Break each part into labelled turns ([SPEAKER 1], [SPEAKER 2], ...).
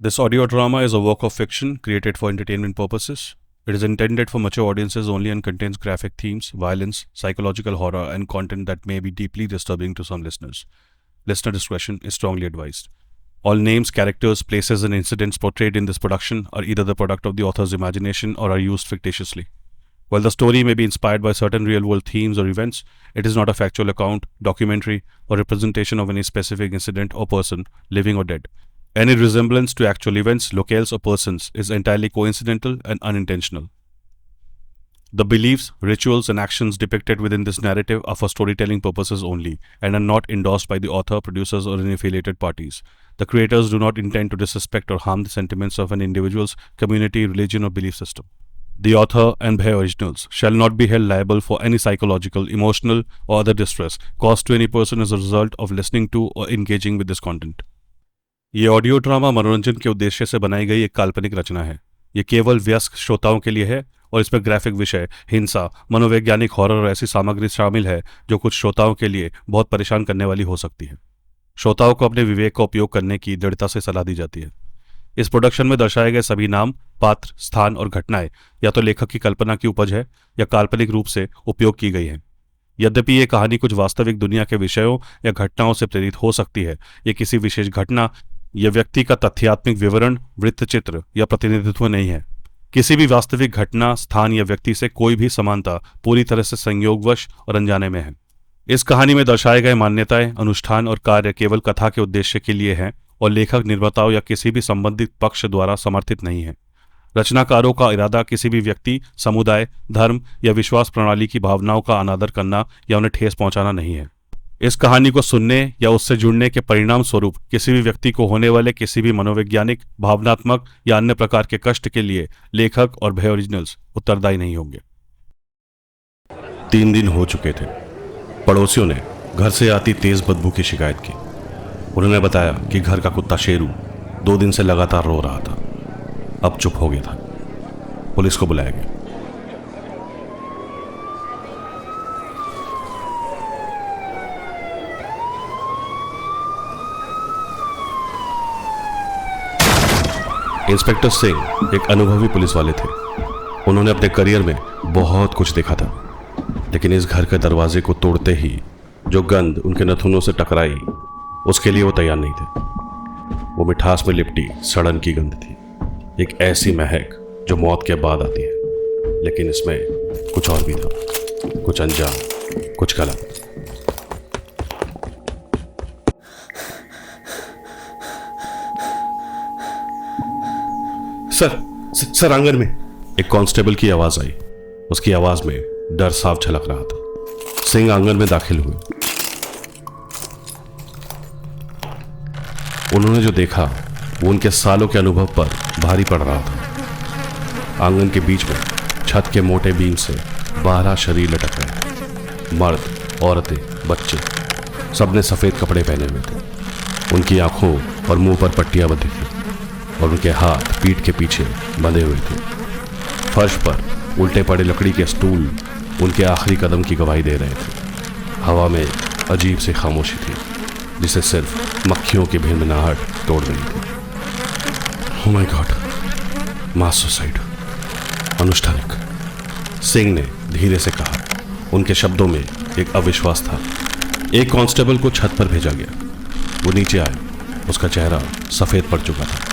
[SPEAKER 1] This audio drama is a work of fiction created for entertainment purposes. It is intended for mature audiences only and contains graphic themes, violence, psychological horror, and content that may be deeply disturbing to some listeners. Listener discretion is strongly advised. All names, characters, places, and incidents portrayed in this production are either the product of the author's imagination or are used fictitiously. While the story may be inspired by certain real-world themes or events, it is not a factual account, documentary, or representation of any specific incident or person, living or dead. Any resemblance to actual events, locales, or persons is entirely coincidental and unintentional. The beliefs, rituals, and actions depicted within this narrative are for storytelling purposes only and are not endorsed by the author, producers, or any affiliated parties. The creators do not intend to disrespect or harm the sentiments of an individual's community, religion, or belief system. The author and their originals shall not be held liable for any psychological, emotional, or other distress caused to any person as a result of listening to or engaging with this content. ये audio drama मनोरंजन के उद्देश्य से बनाई गई एक काल्पनिक रचना है। ये केवल वयस्क श्रोताओं के लिए है और इसमें ग्राफिक विषय, हिंसा, मनोवैज्ञानिक हॉरर और ऐसी सामग्री शामिल है जो कुछ श्रोताओं के लिए बहुत परेशान करने वाली हो सकती है। श्रोताओं को अपने विवेक का उपयोग करने की दृढ़ता से सलाह दी जाती है। इस प्रोडक्शन में दर्शाए गए सभी नाम, पात्र, स्थान और घटनाएं या तो लेखक की कल्पना की उपज है या काल्पनिक रूप से उपयोग की गई है। यद्यपि ये कहानी कुछ वास्तविक दुनिया के विषयों या घटनाओं से प्रेरित हो सकती है, ये किसी विशेष घटना या व्यक्ति का तथ्यात्मक विवरण, वृत्तचित्र या प्रतिनिधित्व नहीं है। किसी भी वास्तविक घटना, स्थान या व्यक्ति से कोई भी समानता पूरी तरह से संयोगवश और अनजाने में है। इस कहानी में दर्शाए गए मान्यताएं, अनुष्ठान और कार्य केवल कथा के उद्देश्य के लिए हैं और लेखक, निर्माताओं या किसी भी संबंधित पक्ष द्वारा समर्थित नहीं है। रचनाकारों का इरादा किसी भी व्यक्ति, समुदाय, धर्म या विश्वास प्रणाली की भावनाओं का अनादर करना या उन्हें ठेस पहुंचाना नहीं है। इस कहानी को सुनने या उससे जुड़ने के परिणाम स्वरूप किसी भी व्यक्ति को होने वाले किसी भी मनोवैज्ञानिक, भावनात्मक या अन्य प्रकार के कष्ट के लिए लेखक और भय ओरिजिनल्स उत्तरदायी नहीं होंगे।
[SPEAKER 2] 3 दिन हो चुके थे। पड़ोसियों ने घर से आती तेज बदबू की शिकायत की। उन्होंने बताया कि घर का कुत्ता शेरू 2 दिन से लगातार रो रहा था। अब चुप हो गया था। पुलिस को बुलाया गया। इंस्पेक्टर सिंह एक अनुभवी पुलिस वाले थे। उन्होंने अपने करियर में बहुत कुछ देखा था, लेकिन इस घर के दरवाजे को तोड़ते ही जो गंध उनके नथुनों से टकराई, उसके लिए वो तैयार नहीं थे। वो मिठास में लिपटी सड़न की गंध थी, एक ऐसी महक जो मौत के बाद आती है। लेकिन इसमें कुछ और भी था, कुछ अनजान, कुछ गलत। सर आंगन में, एक कांस्टेबल की आवाज आई। उसकी आवाज में डर साफ झलक रहा था। सिंह आंगन में दाखिल हुए। उन्होंने जो देखा वो उनके सालों के अनुभव पर भारी पड़ रहा था। आंगन के बीच में छत के मोटे बीम से 12 शरीर लटक रहे। मर्द, औरतें, बच्चे, सबने सफेद कपड़े पहने हुए थे। उनकी आंखों और मुंह पर पट्टियां बंधी थी और उनके हाथ पीठ के पीछे बंधे हुए थे। फर्श पर उल्टे पड़े लकड़ी के स्टूल उनके आखिरी कदम की गवाही दे रहे थे। हवा में अजीब सी खामोशी थी जिसे सिर्फ मक्खियों की भिनभिनाहट तोड़ रही थी। Oh my God, mass suicide, अनुष्ठानिक, सिंह ने धीरे से कहा। उनके शब्दों में एक अविश्वास था। एक कांस्टेबल को छत पर भेजा गया। वो नीचे आया। उसका चेहरा सफेद पड़ चुका था।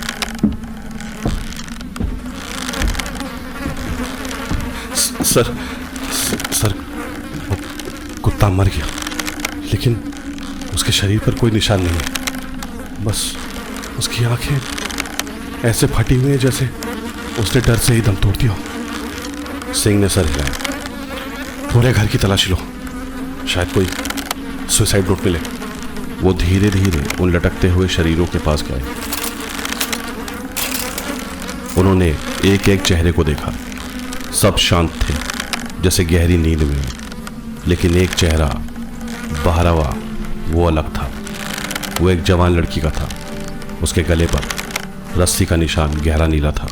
[SPEAKER 2] सर वो कुत्ता मर गया, लेकिन उसके शरीर पर कोई निशान नहीं है। बस उसकी आंखें ऐसे फटी हुई हैं जैसे उसने डर से ही दम तोड़ दिया। सिंह ने सर हिलाया। पूरे घर की तलाशी लो, शायद कोई सुसाइड नोट मिले। वो धीरे धीरे उन लटकते हुए शरीरों के पास गए। उन्होंने एक एक चेहरे को देखा। सब शांत थे, जैसे गहरी नींद में। लेकिन एक चेहरा, 12वां, वो अलग था। वो एक जवान लड़की का था। उसके गले पर रस्सी का निशान गहरा नीला था,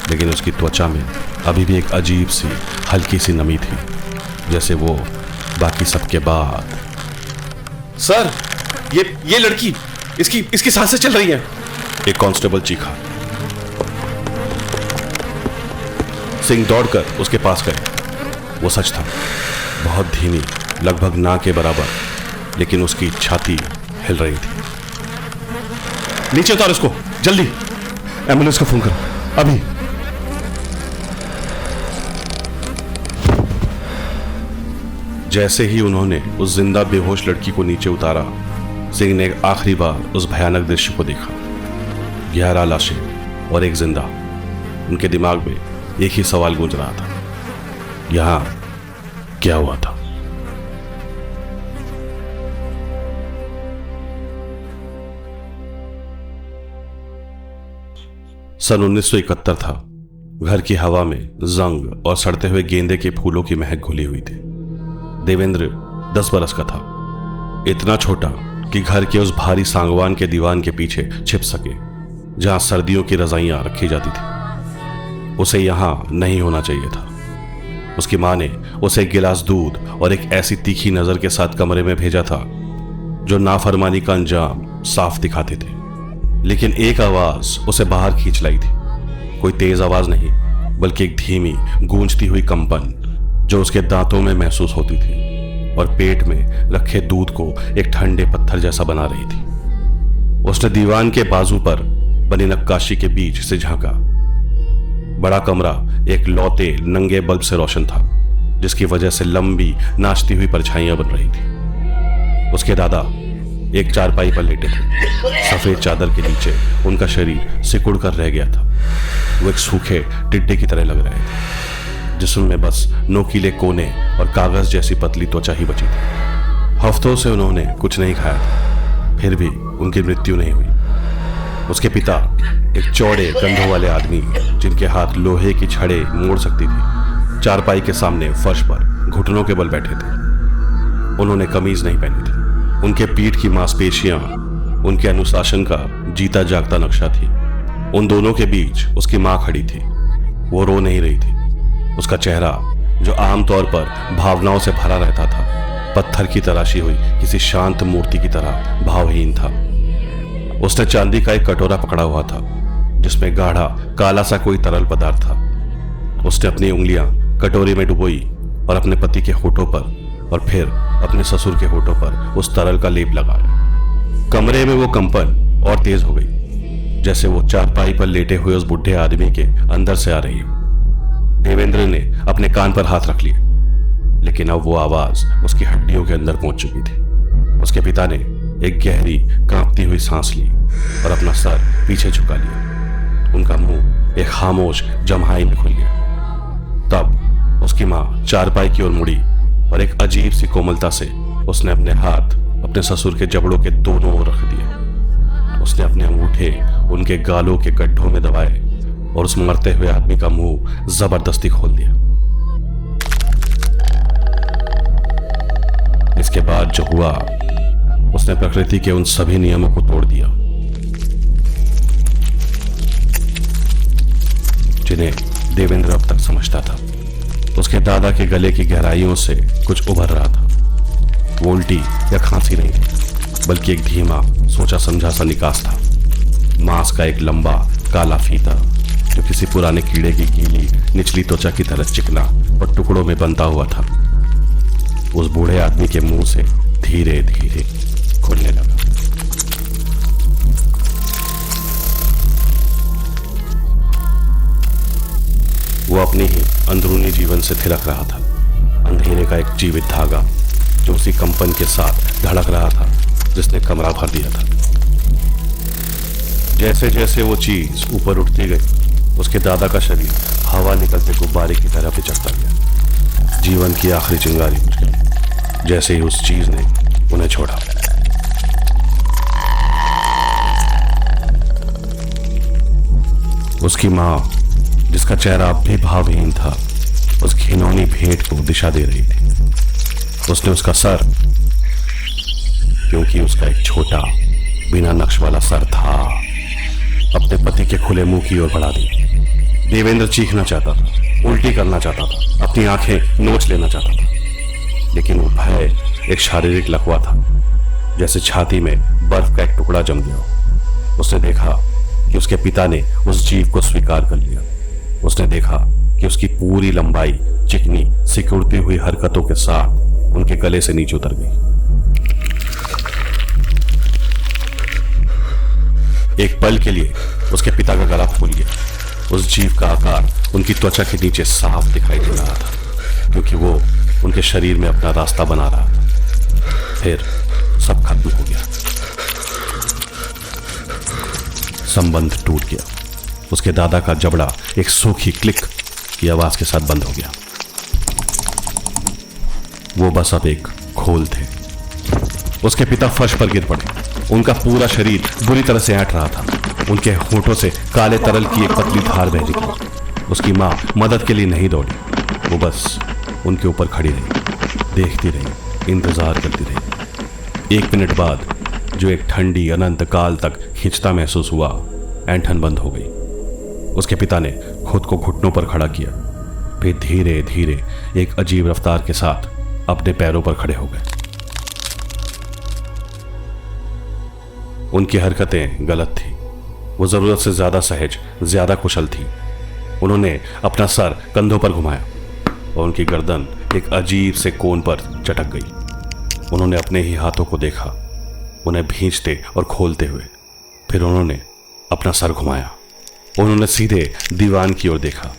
[SPEAKER 2] लेकिन उसकी त्वचा में अभी भी एक अजीब सी हल्की सी नमी थी, जैसे वो बाकी सबके बाद।
[SPEAKER 3] सर, ये लड़की, इसकी सांसें चल रही हैं।
[SPEAKER 2] एक कांस्टेबल चीखा। सिंह दौड़कर उसके पास गए। वो सच था, बहुत धीमी, लगभग ना के बराबर, लेकिन उसकी छाती हिल रही थी। नीचे उतार इसको, जल्दी, एम्बुलेंस का फोन करो अभी। जैसे ही उन्होंने उस जिंदा बेहोश लड़की को नीचे उतारा, सिंह ने आखिरी बार उस भयानक दृश्य को देखा। 11 लाशें और एक जिंदा। उनके दिमाग में एक ही सवाल गूंज रहा था, यहां क्या हुआ था? सन 1971 था। घर की हवा में जंग और सड़ते हुए गेंदे के फूलों की महक घुली हुई थी। देवेंद्र 10 बरस का था, इतना छोटा कि घर के उस भारी सांगवान के दीवान के पीछे छिप सके जहां सर्दियों की रजाइयां रखी जाती थी। उसे यहां नहीं होना चाहिए था। उसकी मां ने उसे एक गिलास दूध और एक ऐसी तीखी नजर के साथ कमरे में भेजा था जो नाफरमानी का अंजाम साफ दिखाते थे। लेकिन एक आवाज उसे बाहर खींच लाई थी। कोई तेज आवाज नहीं, बल्कि एक धीमी गूंजती हुई कंपन जो उसके दांतों में महसूस होती थी और पेट में रखे दूध को एक ठंडे पत्थर जैसा बना रही थी। उसने दीवान के बाजू पर बनी नक्काशी के बीच से झांका। बड़ा कमरा एक लौते नंगे बल्ब से रोशन था, जिसकी वजह से लंबी नाचती हुई परछाइयां बन रही थी। उसके दादा एक चारपाई पर लेटे थे। सफेद चादर के नीचे उनका शरीर सिकुड़ कर रह गया था। वो एक सूखे टिड्डे की तरह लग रहे थे, जिसमें बस नोकीले कोने और कागज जैसी पतली त्वचा ही बची थी। हफ्तों से उन्होंने कुछ नहीं खाया था, फिर भी उनकी मृत्यु नहीं हुई। उसके पिता एक चौड़े कंधों वाले आदमी, जिनके हाथ लोहे की छड़े मोड़ सकती थी, चारपाई के सामने फर्श पर घुटनों के बल बैठे थे। उन्होंने कमीज नहीं पहनी थी। उनके पीठ की मांसपेशियां उनके अनुशासन का जीता जागता नक्शा थी। उन दोनों के बीच उसकी मां खड़ी थी। वो रो नहीं रही थी। उसका चेहरा, जो आमतौर पर भावनाओं से भरा रहता था, पत्थर की तराशी हुई किसी शांत मूर्ति की तरह भावहीन था। उसने चांदी का एक कटोरा पकड़ा हुआ था, जिसमें गाढ़ा काला सा कोई तरल पदार्थ था। उसने अपनी उंगलियां कटोरे में डुबोई और अपने पति के होठों पर और फिर अपने ससुर के होठों पर उस तरल का लेप लगाया। कमरे में वो कंपन और तेज हो गई, जैसे वो चारपाई पर लेटे हुए उस बुढ़े आदमी के अंदर से आ रही हो। देवेंद्र ने अपने कान पर हाथ रख लिए, लेकिन अब वो आवाज उसकी हड्डियों के अंदर पहुंच चुकी थी। उसके पिता ने एक गहरी कांपती हुई सांस ली और अपना सर पीछे झुका लिया। उनका मुंह एक खामोश जम्हाई में खुल गया। तब उसकी मां चारपाई की ओर मुड़ी और एक अजीब सी कोमलता से उसने अपने हाथ अपने ससुर के जबड़ों के दोनों ओर रख दिए। उसने अपने अंगूठे उनके गालों के गड्ढों में दबाए और उस मरते हुए आदमी का मुंह जबरदस्ती खोल दिया। इसके बाद जो हुआ, उसने प्रकृति के उन सभी नियमों को तोड़ दिया जिन्हें देवेंद्र अब तक समझता था। उसके दादा के गले की गहराइयों से कुछ उभर रहा था। वो उल्टी या खांसी नहीं थी, बल्कि एक धीमा सोचा समझा सा निकास था। मांस का एक लंबा काला फीता जो किसी पुराने कीड़े की गीली निचली त्वचा की तरह चिकना और टुकड़ों में बनता हुआ था, उस बूढ़े आदमी के मुंह से धीरे धीरे खुलने लगा। वो अपनी ही अंदरूनी जीवन से थिरक रहा था, अंधेरे का एक जीवित धागा जो उसी कंपन के साथ धड़क रहा था जिसने कमरा भर दिया था। जैसे जैसे वो चीज ऊपर उठती गई, उसके दादा का शरीर हवा निकलते गुब्बारे की तरह पिचकता गया। जीवन की आखिरी चिंगारी बुझ गई जैसे ही उस चीज ने उन्हें छोड़ा। उसकी मां, जिसका चेहरा अब भी भावहीन था, उस घिनौनी भेंट को दिशा दे रही थी। उसने उसका सर, क्योंकि उसका एक छोटा बिना नक्श वाला सर था, अपने पति के खुले मुंह की ओर बढ़ा दिया। देवेंद्र चीखना चाहता था, उल्टी करना चाहता था, अपनी आंखें नोच लेना चाहता था, लेकिन वो भय एक शारीरिक लकवा था, जैसे छाती में बर्फ का एक टुकड़ा जम गया। उसने देखा कि उसके पिता ने उस जीव को स्वीकार कर लिया। उसने देखा कि कि उसकी पूरी लंबाई चिकनी सिकुड़ती हुई हरकतों के साथ उनके गले से नीचे उतर गई। एक पल के लिए उसके पिता का गला फूल गया। उस जीव का आकार उनकी त्वचा के नीचे साफ दिखाई दे रहा था, क्योंकि वो उनके शरीर में अपना रास्ता बना रहा था। फिर सब खत्म हो गया, संबंध टूट गया। उसके दादा का जबड़ा एक सूखी क्लिक की आवाज के साथ बंद हो गया। वो बस अब एक खोल थे। उसके पिता फर्श पर गिर पड़े। उनका पूरा शरीर बुरी तरह से ऐंठ रहा था। उनके होठों से काले तरल की एक पतली धार बह रही। उसकी मां मदद के लिए नहीं दौड़ी, वो बस उनके ऊपर खड़ी रही, देखती रही, इंतजार करती रही। 1 मिनट बाद जो एक ठंडी अनंत काल तक खिंचता महसूस हुआ, ऐंठन बंद हो गई। उसके पिता ने खुद को घुटनों पर खड़ा किया, फिर धीरे धीरे एक अजीब रफ्तार के साथ अपने पैरों पर खड़े हो गए। उनकी हरकतें गलत थी। वो जरूरत से ज्यादा सहज, ज्यादा कुशल थी। उन्होंने अपना सर कंधों पर घुमाया और उनकी गर्दन एक अजीब से कोण पर चटक गई। उन्होंने अपने ही हाथों को देखा, उन्हें भींचते और खोलते हुए। फिर उन्होंने अपना सर घुमाया। उन्होंने सीधे दीवान की ओर देखा।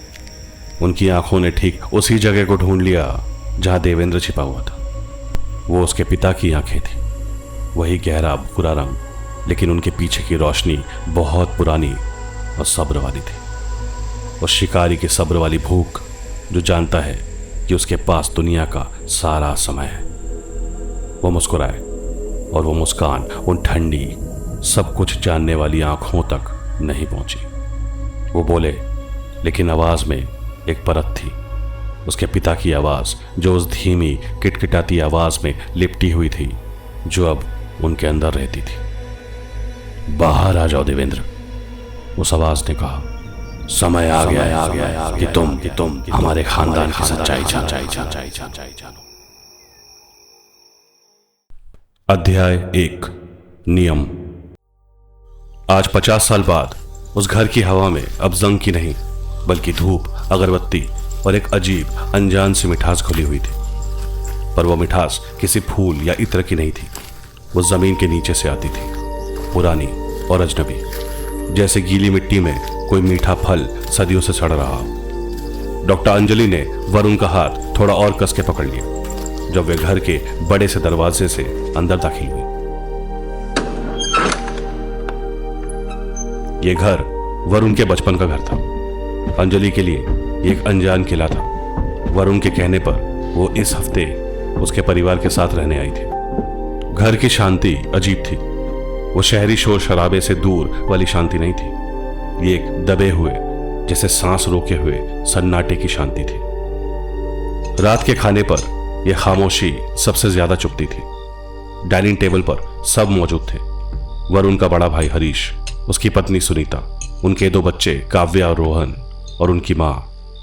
[SPEAKER 2] उनकी आंखों ने ठीक उसी जगह को ढूंढ लिया जहां देवेंद्र छिपा हुआ था। वो उसके पिता की आंखें थी, वही गहरा भूरा रंग, लेकिन उनके पीछे की रोशनी बहुत पुरानी और सब्र वाली थी। और शिकारी की सब्र वाली भूख, जो जानता है कि उसके पास दुनिया का सारा समय है। वो मुस्कुराए और वो मुस्कान उन ठंडी, सब कुछ जानने वाली आंखों तक नहीं पहुंची। वो बोले, लेकिन आवाज में एक परत थी। उसके पिता की आवाज, जो उस धीमी किटकिटाती आवाज में लिपटी हुई थी, जो अब उनके अंदर रहती थी। बाहर आ जाओ देवेंद्र, उस आवाज ने कहा। समय आ गया कि तुम हमारे खानदान की सच्चाई जानो। अध्याय 1, नियम। आज 50 साल बाद उस घर की हवा में अब जंग की नहीं, बल्कि धूप, अगरबत्ती और एक अजीब अनजान सी मिठास घुली हुई थी। पर वो मिठास किसी फूल या इत्र की नहीं थी। वो जमीन के नीचे से आती थी, पुरानी और अजनबी, जैसे गीली मिट्टी में कोई मीठा फल सदियों से सड़ रहा हो। डॉक्टर अंजलि ने वरुण का हाथ थोड़ा और कस के पकड़ लिया जब वे घर के बड़े से दरवाजे से अंदर दाखिल हुई। ये घर वरुण के बचपन का घर था। अंजलि के लिए एक अनजान किला था। वरुण के कहने पर वो इस हफ्ते उसके परिवार के साथ रहने आई थी। घर की शांति अजीब थी। वो शहरी शोर शराबे से दूर वाली शांति नहीं थी। ये एक दबे हुए, जैसे सांस रोके हुए सन्नाटे की शांति थी। रात के खाने पर यह खामोशी सबसे ज्यादा चुभती थी। डाइनिंग टेबल पर सब मौजूद थे। वरुण का बड़ा भाई हरीश, उसकी पत्नी सुनीता, उनके 2 बच्चे काव्या और रोहन, और उनकी माँ,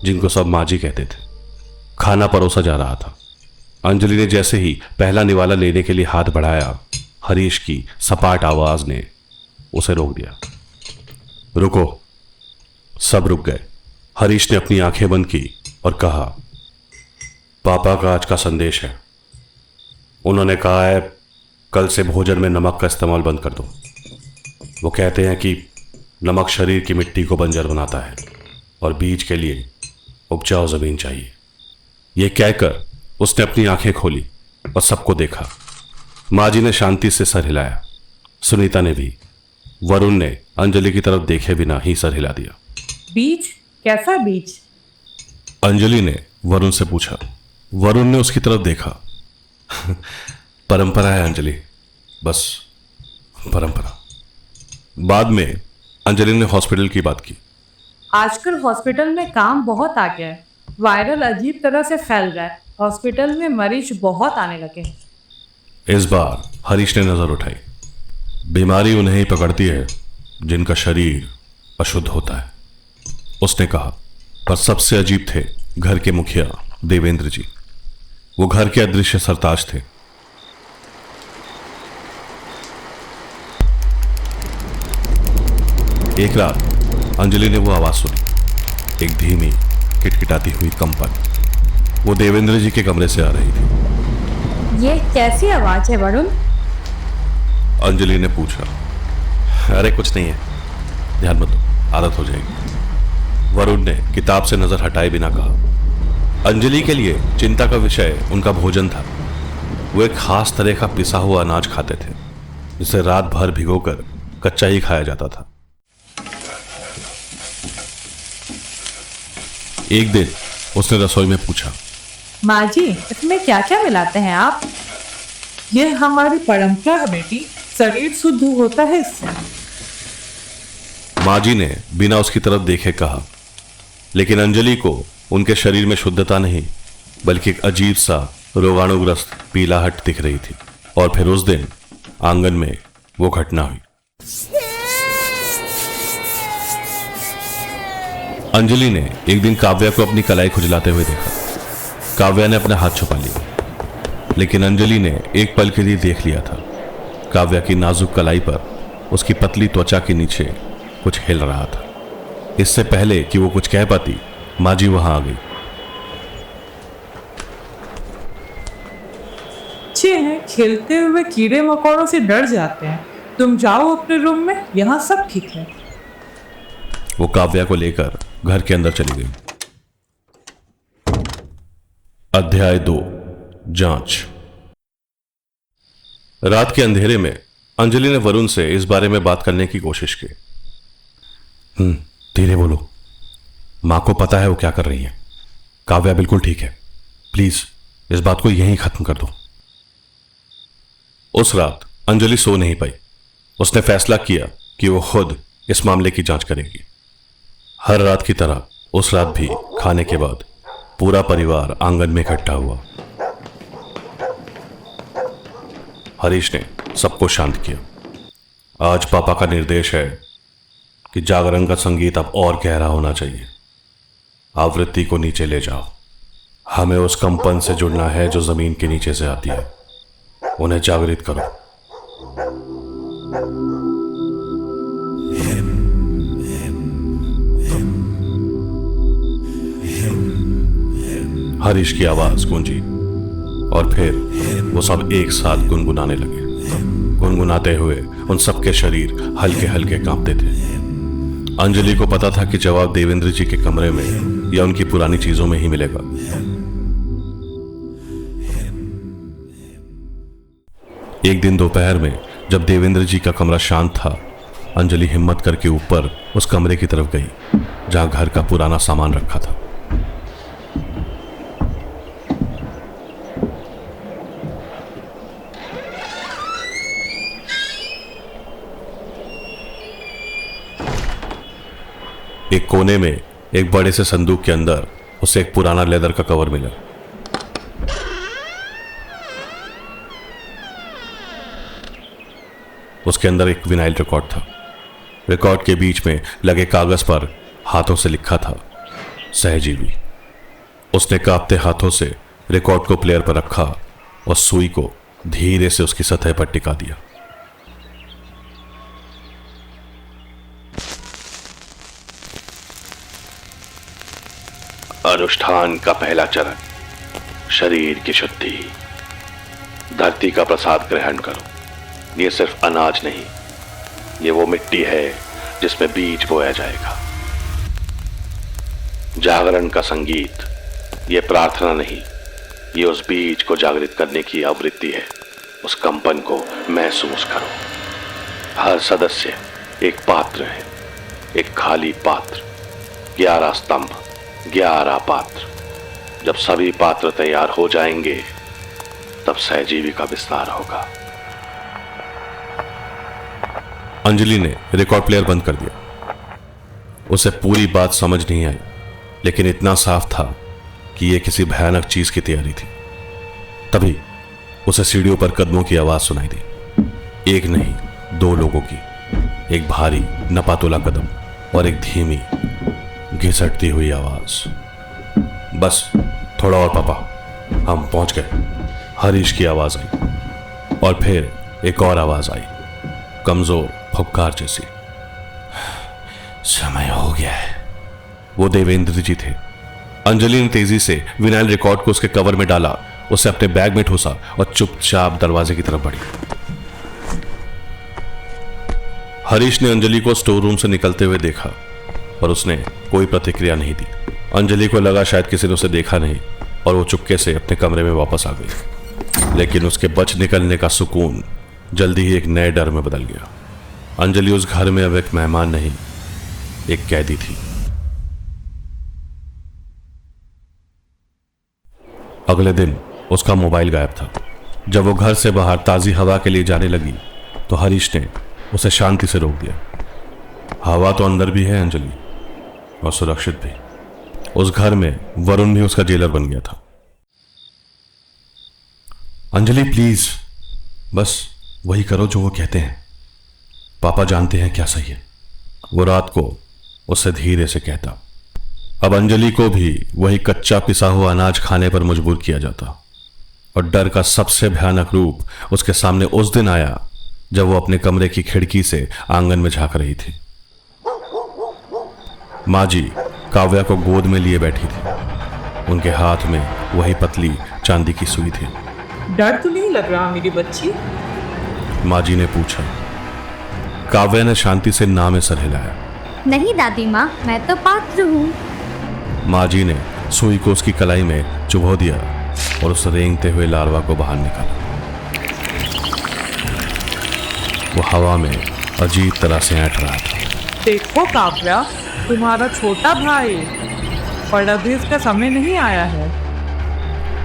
[SPEAKER 2] जिनको सब माँ जी कहते थे। खाना परोसा जा रहा था। अंजलि ने जैसे ही पहला निवाला लेने के लिए हाथ बढ़ाया, हरीश की सपाट आवाज ने उसे रोक दिया। रुको। सब रुक गए। हरीश ने अपनी आंखें बंद की और कहा, पापा का आज का संदेश है। उन्होंने कहा है कल से भोजन में नमक का इस्तेमाल बंद कर दो। वो कहते हैं कि नमक शरीर की मिट्टी को बंजर बनाता है और बीज के लिए उपजाऊ जमीन चाहिए। यह कहकर उसने अपनी आंखें खोली और सबको देखा। माँ जी ने शांति से सर हिलाया, सुनीता ने भी। वरुण ने अंजलि की तरफ देखे बिना ही सर हिला दिया।
[SPEAKER 3] बीज? कैसा बीज?
[SPEAKER 2] अंजलि ने वरुण से पूछा। वरुण ने उसकी तरफ देखा। परंपरा है अंजलि, बस परंपरा। बाद में अंजलि ने हॉस्पिटल की बात की।
[SPEAKER 3] आजकल हॉस्पिटल में काम बहुत आ गया है। वायरल अजीब तरह से फैल रहा है। हॉस्पिटल में मरीज बहुत आने लगे।
[SPEAKER 2] इस बार हरीश ने नजर उठाई। बीमारी उन्हें ही पकड़ती है जिनका शरीर अशुद्ध होता है, उसने कहा। पर सबसे अजीब थे घर के मुखिया देवेंद्र जी। वो घर के अदृश्य सरताज थे। एक रात अंजलि ने वो आवाज सुनी, एक धीमी, किटकिटाती हुई कंपन। वो देवेंद्र जी के कमरे से आ रही थी।
[SPEAKER 3] ये कैसी आवाज है वरुण?
[SPEAKER 2] अंजलि ने पूछा। अरे कुछ नहीं है, ध्यान मत दो, आदत हो जाएगी, वरुण ने किताब से नजर हटाए बिना कहा। अंजलि के लिए चिंता का विषय उनका भोजन था। वो एक खास तरह का पिसा हुआ अनाज खाते थे जिसे रात भर भिगोकर कच्चा ही खाया जाता था। एक दिन उसने रसोई में पूछा,
[SPEAKER 3] माँ जी, इसमें क्या क्या मिलाते हैं आप?
[SPEAKER 4] ये हमारी परंपरा है बेटी, शरीर शुद्ध होता है इससे।
[SPEAKER 2] माँ जी ने बिना उसकी तरफ देखे कहा, लेकिन अंजलि को उनके शरीर में शुद्धता नहीं बल्कि एक अजीब सा रोगाणुग्रस्त पीलाहट दिख रही थी। और फिर उस दिन आंगन में वो घटना हुई। अंजलि ने एक दिन काव्या को अपनी कलाई खुजलाते हुए देखा। काव्या ने अपना हाथ छुपा लिया, लेकिन अंजलि ने एक पल के लिए देख लिया था। काव्या की नाजुक कलाई पर उसकी पतली त्वचा के नीचे कुछ हिल रहा था। इससे पहले कि वो कुछ कह पाती, माँ जी वहां आ गई।
[SPEAKER 4] अच्छे हैं, खेलते हुए कीड़े मकोड़ों से डर जाते हैं। तुम जाओ अपने रूम में, यहाँ सब ठीक है।
[SPEAKER 2] वो काव्या को लेकर घर के अंदर चली गई। अध्याय 2, जांच। रात के अंधेरे में अंजलि ने वरुण से इस बारे में बात करने की कोशिश की। धीरे बोलो, मां को पता है वो क्या कर रही है। काव्या बिल्कुल ठीक है, प्लीज इस बात को यहीं खत्म कर दो। उस रात अंजलि सो नहीं पाई। उसने फैसला किया कि वो खुद इस मामले की जांच करेगी। हर रात की तरह उस रात भी खाने के बाद पूरा परिवार आंगन में इकट्ठा हुआ। हरीश ने सबको शांत किया। आज पापा का निर्देश है कि जागरण का संगीत अब और गहरा होना चाहिए। आवृत्ति को नीचे ले जाओ। हमें उस कंपन से जुड़ना है जो जमीन के नीचे से आती है। उन्हें जागृत करो। हरीश की आवाज गूंजी और फिर वो सब एक साथ गुनगुनाने लगे। गुनगुनाते हुए उन सबके शरीर हल्के हल्के कांपते थे। अंजलि को पता था कि जवाब देवेंद्र जी के कमरे में या उनकी पुरानी चीजों में ही मिलेगा। एक दिन दोपहर में जब देवेंद्र जी का कमरा शांत था, अंजलि हिम्मत करके ऊपर उस कमरे की तरफ गई जहां घर का पुराना सामान रखा था। एक कोने में एक बड़े से संदूक के अंदर उसे एक पुराना लेदर का कवर मिला। उसके अंदर एक विनाइल रिकॉर्ड था। रिकॉर्ड के बीच में लगे कागज पर हाथों से लिखा था, सहजीवी। उसने कांपते हाथों से रिकॉर्ड को प्लेयर पर रखा और सुई को धीरे से उसकी सतह पर टिका दिया। अनुष्ठान का पहला चरण, शरीर की शुद्धि। धरती का प्रसाद ग्रहण करो। ये सिर्फ अनाज नहीं, ये वो मिट्टी है जिसमें बीज बोया जाएगा। जागरण का संगीत, ये प्रार्थना नहीं, ये उस बीज को जागृत करने की आवृत्ति है। उस कंपन को महसूस करो। हर सदस्य एक पात्र है, एक खाली पात्र। 11 स्तंभ, 11 पात्र। जब सभी पात्र तैयार हो जाएंगे तब सहजीवी का विस्तार होगा। अंजलि ने रिकॉर्ड प्लेयर बंद कर दिया। उसे पूरी बात समझ नहीं आई, लेकिन इतना साफ था कि यह किसी भयानक चीज की तैयारी थी। तभी उसे सीढ़ियों पर कदमों की आवाज सुनाई दी। एक नहीं, 2 लोगों की। एक भारी नपातुला कदम और एक धीमी घिसटती हुई आवाज। बस थोड़ा और पापा, हम पहुंच गए। हरीश की आवाज आई और फिर एक और आवाज आई, कमजोर फुफकार जैसी। समय हो गया है। वो देवेंद्र जी थे। अंजलि ने तेजी से विनाइल रिकॉर्ड को उसके कवर में डाला, उसे अपने बैग में ठूसा और चुपचाप दरवाजे की तरफ बढ़ी। हरीश ने अंजलि को स्टोर रूम से निकलते हुए देखा और उसने कोई प्रतिक्रिया नहीं दी। अंजलि को लगा शायद किसी ने उसे देखा नहीं और वो चुपके से अपने कमरे में वापस आ गई। लेकिन उसके बच निकलने का सुकून जल्दी ही एक नए डर में बदल गया। अंजलि उस घर में अब एक मेहमान नहीं, एक कैदी थी। अगले दिन उसका मोबाइल गायब था। जब वो घर से बाहर ताजी हवा के लिए जाने लगी तो हरीश ने उसे शांति से रोक दिया। हवा तो अंदर भी है अंजलि, और सुरक्षित भी। उस घर में वरुण भी उसका जेलर बन गया था। अंजलि प्लीज, बस वही करो जो वो कहते हैं। पापा जानते हैं क्या सही है, वो रात को उससे धीरे से कहता। अब अंजलि को भी वही कच्चा पिसा हुआ अनाज खाने पर मजबूर किया जाता और डर का सबसे भयानक रूप उसके सामने उस दिन आया जब वो अपने कमरे की खिड़की से आंगन में झांक रही थी। माँ जी काव्या को गोद में लिए बैठी थी। उनके हाथ में वही पतली चांदी की सुई थी।
[SPEAKER 4] डर तो नहीं लग रहा मेरी बच्ची?
[SPEAKER 2] माँ जी ने पूछा। काव्या ने शांति से ना में सर हिलाया।
[SPEAKER 5] नहीं दादी माँ, मैं तो पात्र हूँ।
[SPEAKER 2] माँ जी ने सुई को उसकी कलाई में चुभो दिया और उस रेंगते हुए लार्वा को बाहर निकाला। वो हवा में अजीब तरह से ऐंठ रहा था।
[SPEAKER 4] देखो काव्या, तुम्हारा छोटा भाई, पर अभी इसका समय नहीं आया है।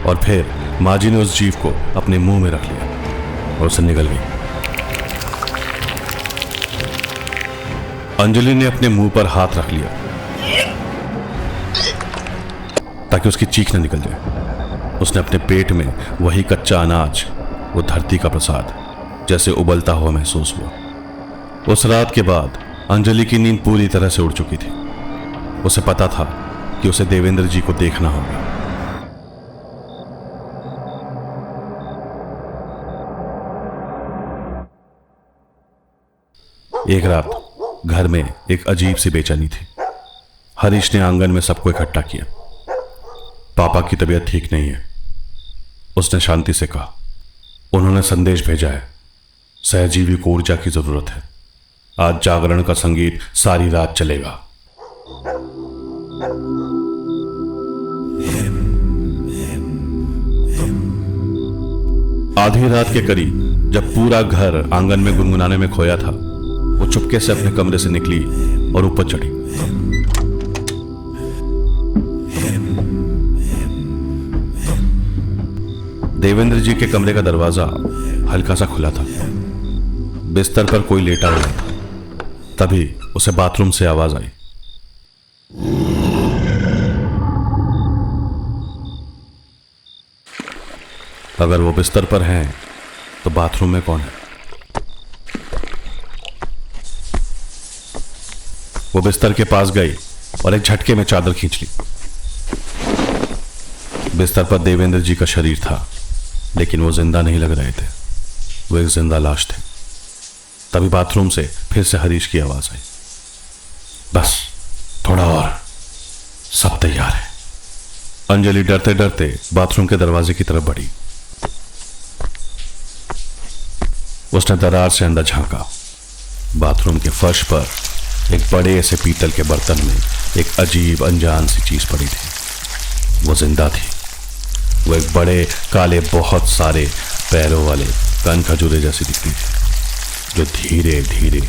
[SPEAKER 2] और फिर माँ जी ने उस जीव को अपने मुंह में रख लिया और उसे निगल गई। अंजलि ने अपने मुंह पर हाथ रख लिया ताकि उसकी चीख न निकल जाए। उसने अपने पेट में वही कच्चा अनाज, वो धरती का प्रसाद, जैसे उबलता हुआ महसूस हुआ। उस रात के बाद अंजलि की नींद पूरी तरह से उड़ चुकी थी। उसे पता था कि उसे देवेंद्र जी को देखना होगा। एक रात घर में एक अजीब सी बेचैनी थी। हरीश ने आंगन में सबको इकट्ठा किया। पापा की तबीयत ठीक नहीं है, उसने शांति से कहा। उन्होंने संदेश भेजा है, सहजीवी को ऊर्जा की जरूरत है। आज जागरण का संगीत सारी रात चलेगा। आधी रात के करीब जब पूरा घर आंगन में गुनगुनाने में खोया था, वो चुपके से अपने कमरे से निकली और ऊपर चढ़ी। देवेंद्र जी के कमरे का दरवाजा हल्का सा खुला था। बिस्तर पर कोई लेटा हुआ था। तभी उसे बाथरूम से आवाज आई। अगर वो बिस्तर पर हैं तो बाथरूम में कौन है? वो बिस्तर के पास गई और एक झटके में चादर खींच ली। बिस्तर पर देवेंद्र जी का शरीर था, लेकिन वो जिंदा नहीं लग रहे थे। वो एक जिंदा लाश थे। तभी बाथरूम से फिर से हरीश की आवाज आई। बस थोड़ा और, सब तैयार है। अंजलि डरते डरते बाथरूम के दरवाजे की तरफ बढ़ी। उसने दरार से अंदर झांका। बाथरूम के फर्श पर एक बड़े से पीतल के बर्तन में एक अजीब अनजान सी चीज पड़ी थी। वो जिंदा थी। वो एक बड़े काले बहुत सारे पैरों वाले कान खजूरे जैसी दिखती थी, जो धीरे धीरे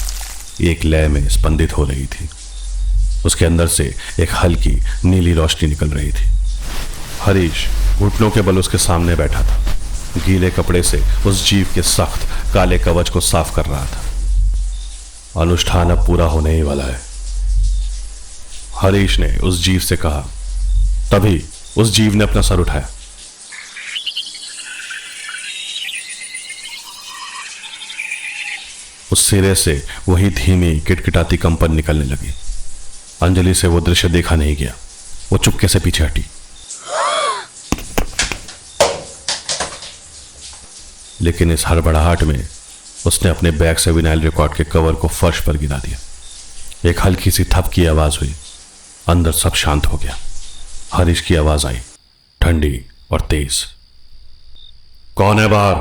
[SPEAKER 2] एक लय में स्पंदित हो रही थी। उसके अंदर से एक हल्की नीली रोशनी निकल रही थी। हरीश घुटनों के बल उसके सामने बैठा था, गीले कपड़े से उस जीव के सख्त काले कवच को साफ कर रहा था। अनुष्ठान अब पूरा होने ही वाला है, हरीश ने उस जीव से कहा। तभी उस जीव ने अपना सर उठाया। उस सिरे से वही धीमी किटकिटाती कंपन निकलने लगी। अंजलि से वो दृश्य देखा नहीं गया। वो चुपके से पीछे हटी, लेकिन इस हड़बड़ाहट में उसने अपने बैग से विनाइल रिकॉर्ड के कवर को फर्श पर गिरा दिया। एक हल्की सी थप की आवाज हुई। अंदर सब शांत हो गया। हरीश की आवाज आई, ठंडी और तेज। कौन है बाहर?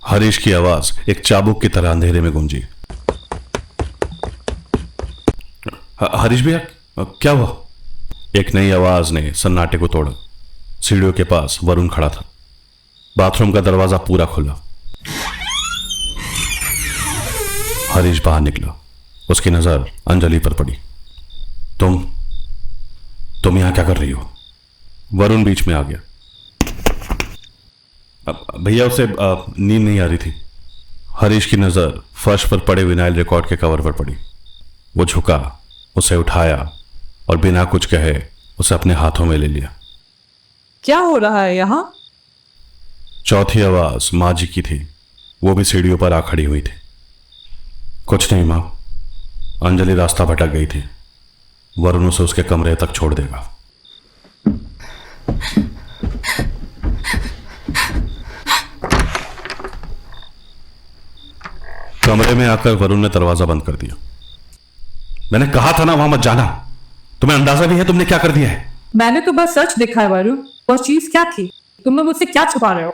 [SPEAKER 2] हरीश की आवाज एक चाबुक की तरह अंधेरे में गूंजी। हरीश भैया, क्या हुआ? एक नई आवाज ने सन्नाटे को तोड़ा। सीढ़ियों के पास वरुण खड़ा था। बाथरूम का दरवाजा पूरा खुला। हरीश बाहर निकला। उसकी नजर अंजलि पर पड़ी। तुम यहां क्या कर रही हो? वरुण बीच में आ गया। भैया, उसे नींद नहीं आ रही थी। हरीश की नजर फर्श पर पड़े विनाइल रिकॉर्ड के कवर पर पड़ी। वो झुका, उसे उठाया और बिना कुछ कहे उसे अपने हाथों में ले लिया।
[SPEAKER 4] क्या हो रहा है यहाँ?
[SPEAKER 2] चौथी आवाज माँ जी की थी। वो भी सीढ़ियों पर आ खड़ी हुई थी। कुछ नहीं माँ, अंजलि रास्ता भटक गई थी। वरुण उसे उसके कमरे तक छोड़ देगा। कमरे में आकर वरुण ने दरवाजा बंद कर दिया। मैंने कहा था ना वहां मत जाना। तुम्हें अंदाजा भी है तुमने क्या कर दिया है?
[SPEAKER 4] मैंने तो बस सच दिखा है वरुण। वो चीज क्या थी? तुम लोग मुझसे क्या छुपा रहे हो?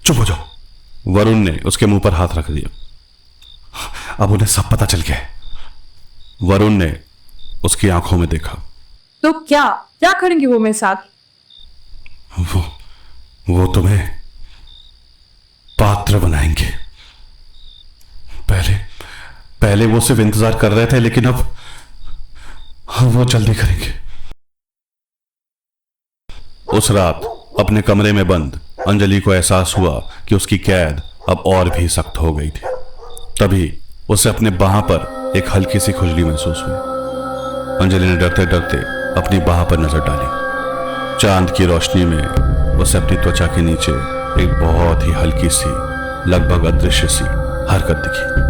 [SPEAKER 2] चुप हो जाओ। वरुण ने उसके मुंह पर हाथ रख दिया। अब उन्हें सब पता चल गया है। वरुण ने उसकी आंखों में देखा।
[SPEAKER 4] तो क्या क्या करेंगे वो मेरे साथ?
[SPEAKER 2] वो तुम्हें पात्र बनाएंगे। पहले वो सिर्फ इंतजार कर रहे थे, लेकिन अब वो जल्दी करेंगे। उस रात अपने कमरे में बंद अंजलि को एहसास हुआ कि उसकी कैद अब और भी सख्त हो गई थी। तभी उसे अपने बाह पर एक हल्की सी खुजली महसूस हुई। अंजलि ने डरते डरते अपनी बाह पर नजर डाली। चांद की रोशनी में उसे अपनी त्वचा के नीचे एक बहुत ही हल्की सी, लगभग अदृश्य सी हरकत दिखी।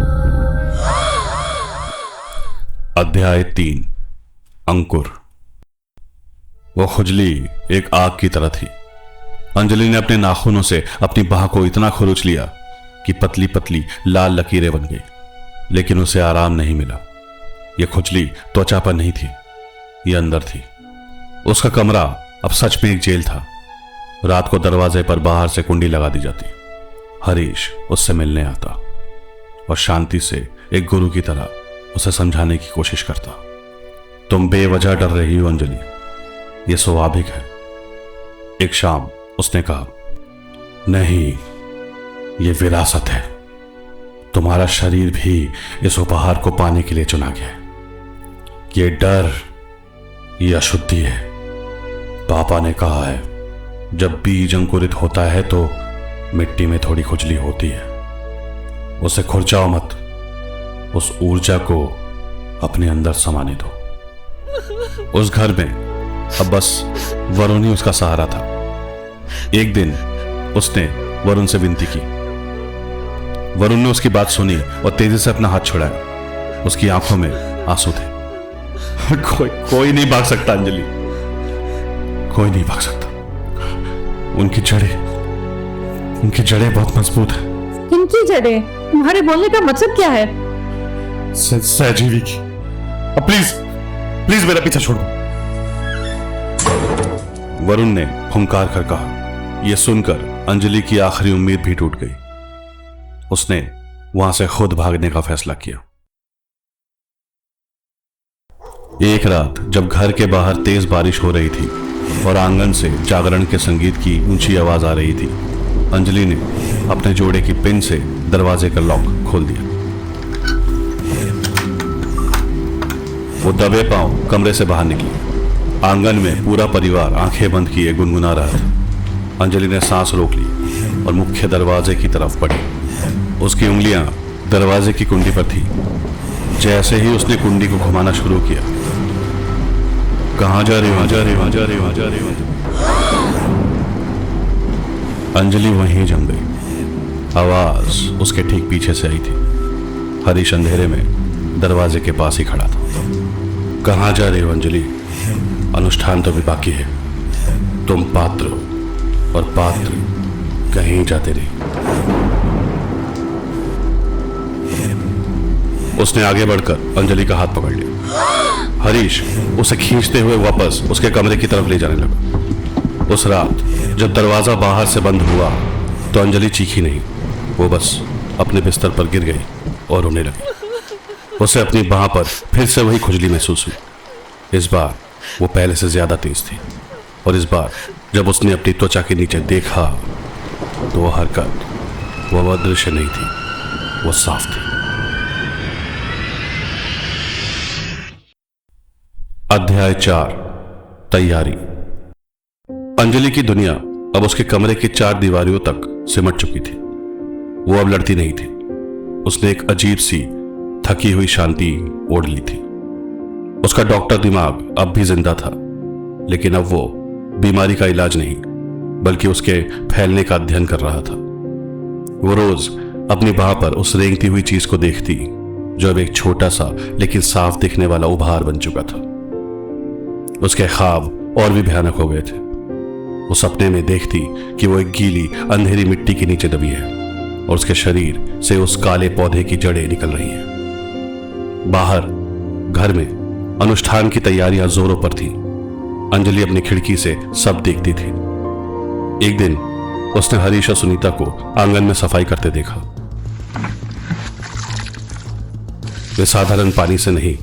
[SPEAKER 2] अध्याय 3, अंकुर। वो खुजली एक आग की तरह थी। अंजलि ने अपने नाखूनों से अपनी बाह को इतना खुरच लिया कि पतली पतली लाल लकीरें बन गई, लेकिन उसे आराम नहीं मिला। यह खुजली त्वचा पर नहीं थी, यह अंदर थी। उसका कमरा अब सच में एक जेल था। रात को दरवाजे पर बाहर से कुंडी लगा दी जाती। हरीश उससे मिलने आता और शांति से एक गुरु की तरह उसे समझाने की कोशिश करता। तुम बेवजह डर रही हो अंजलि, यह स्वाभाविक है। एक शाम उसने कहा, नहीं, यह विरासत है। तुम्हारा शरीर भी इस उपहार को पाने के लिए चुना गया है। यह डर, यह अशुद्धि है। पापा ने कहा है, जब बीज अंकुरित होता है तो मिट्टी में थोड़ी खुजली होती है। उसे खुरचाओ मत, उस ऊर्जा को अपने अंदर समाने दो। उस घर में अब बस वरुण ही उसका सहारा था। एक दिन उसने वरुण से विनती की। वरुण ने उसकी बात सुनी और तेजी से अपना हाथ छुड़ाया। उसकी आंखों में आंसू थे। कोई नहीं भाग सकता अंजलि, कोई नहीं भाग सकता। उनकी जड़ें बहुत मजबूत है।
[SPEAKER 3] किनकी जड़ें? तुम्हारे बोलने का मतलब क्या है?
[SPEAKER 2] सहजीवी की। अब प्लीज मेरा पीछा छोड़ दो। वरुण ने हुंकार कर कहा। यह सुनकर अंजलि की आखिरी उम्मीद भी टूट गई। उसने वहां से खुद भागने का फैसला किया। एक रात जब घर के बाहर तेज बारिश हो रही थी और आंगन से जागरण के संगीत की ऊंची आवाज आ रही थी, अंजलि ने अपने जोड़े की पिन से दरवाजे का लॉक खोल दिया। वो दबे पांव कमरे से बाहर निकली। आंगन में पूरा परिवार आंखें बंद किए गुनगुना रहा था। अंजलि ने सांस रोक ली और मुख्य दरवाजे की तरफ बढ़ी। उसकी उंगलियां दरवाजे की कुंडी पर थी। जैसे ही उसने कुंडी को घुमाना शुरू किया, कहां जा रही हो? अंजलि वहीं जम गई। आवाज उसके ठीक पीछे से आई थी। हरीश अंधेरे में दरवाजे के पास ही खड़ा था। कहां जा रही हो अंजलि? अनुष्ठान तो भी बाकी है। तुम पात्र हो और पात्र कहीं जाते नहीं। उसने आगे बढ़कर अंजलि का हाथ पकड़ लिया। हरीश उसे खींचते हुए वापस उसके कमरे की तरफ ले जाने लगा। उस रात जब दरवाजा बाहर से बंद हुआ तो अंजलि चीखी नहीं, वो बस अपने बिस्तर पर गिर गई और रोने लगी। उसे अपनी बाह पर फिर से वही खुजली महसूस हुई। इस बार वो पहले से ज्यादा तेज थी और इस बार जब उसने अपनी त्वचा के नीचे देखा तो वो हरकत, वो दृश्य नहीं थी, वो साफ थी। अध्याय 4 तैयारी। अंजलि की दुनिया अब उसके कमरे की 4 दीवारियों तक सिमट चुकी थी। वो अब लड़ती नहीं थी। उसने एक अजीब सी थकी हुई शांति ओढ़ ली थी। उसका डॉक्टर दिमाग अब भी जिंदा था, लेकिन अब वो बीमारी का इलाज नहीं बल्कि उसके फैलने का अध्ययन कर रहा था। वो रोज अपनी बाह पर उस रेंगती हुई चीज को देखती जो अब एक छोटा सा लेकिन साफ दिखने वाला उभार बन चुका था। उसके ख्वाब और भी भयानक हो गए थे। वो सपने में देखती कि वो एक गीली अंधेरी मिट्टी के नीचे दबी है और उसके शरीर से उस काले पौधे की जड़ें निकल रही हैं। बाहर घर में अनुष्ठान की तैयारियां जोरों पर थी। अंजलि अपनी खिड़की से सब देखती थी। एक दिन उसने हरीश और सुनीता को आंगन में सफाई करते देखा। वे साधारण पानी से नहीं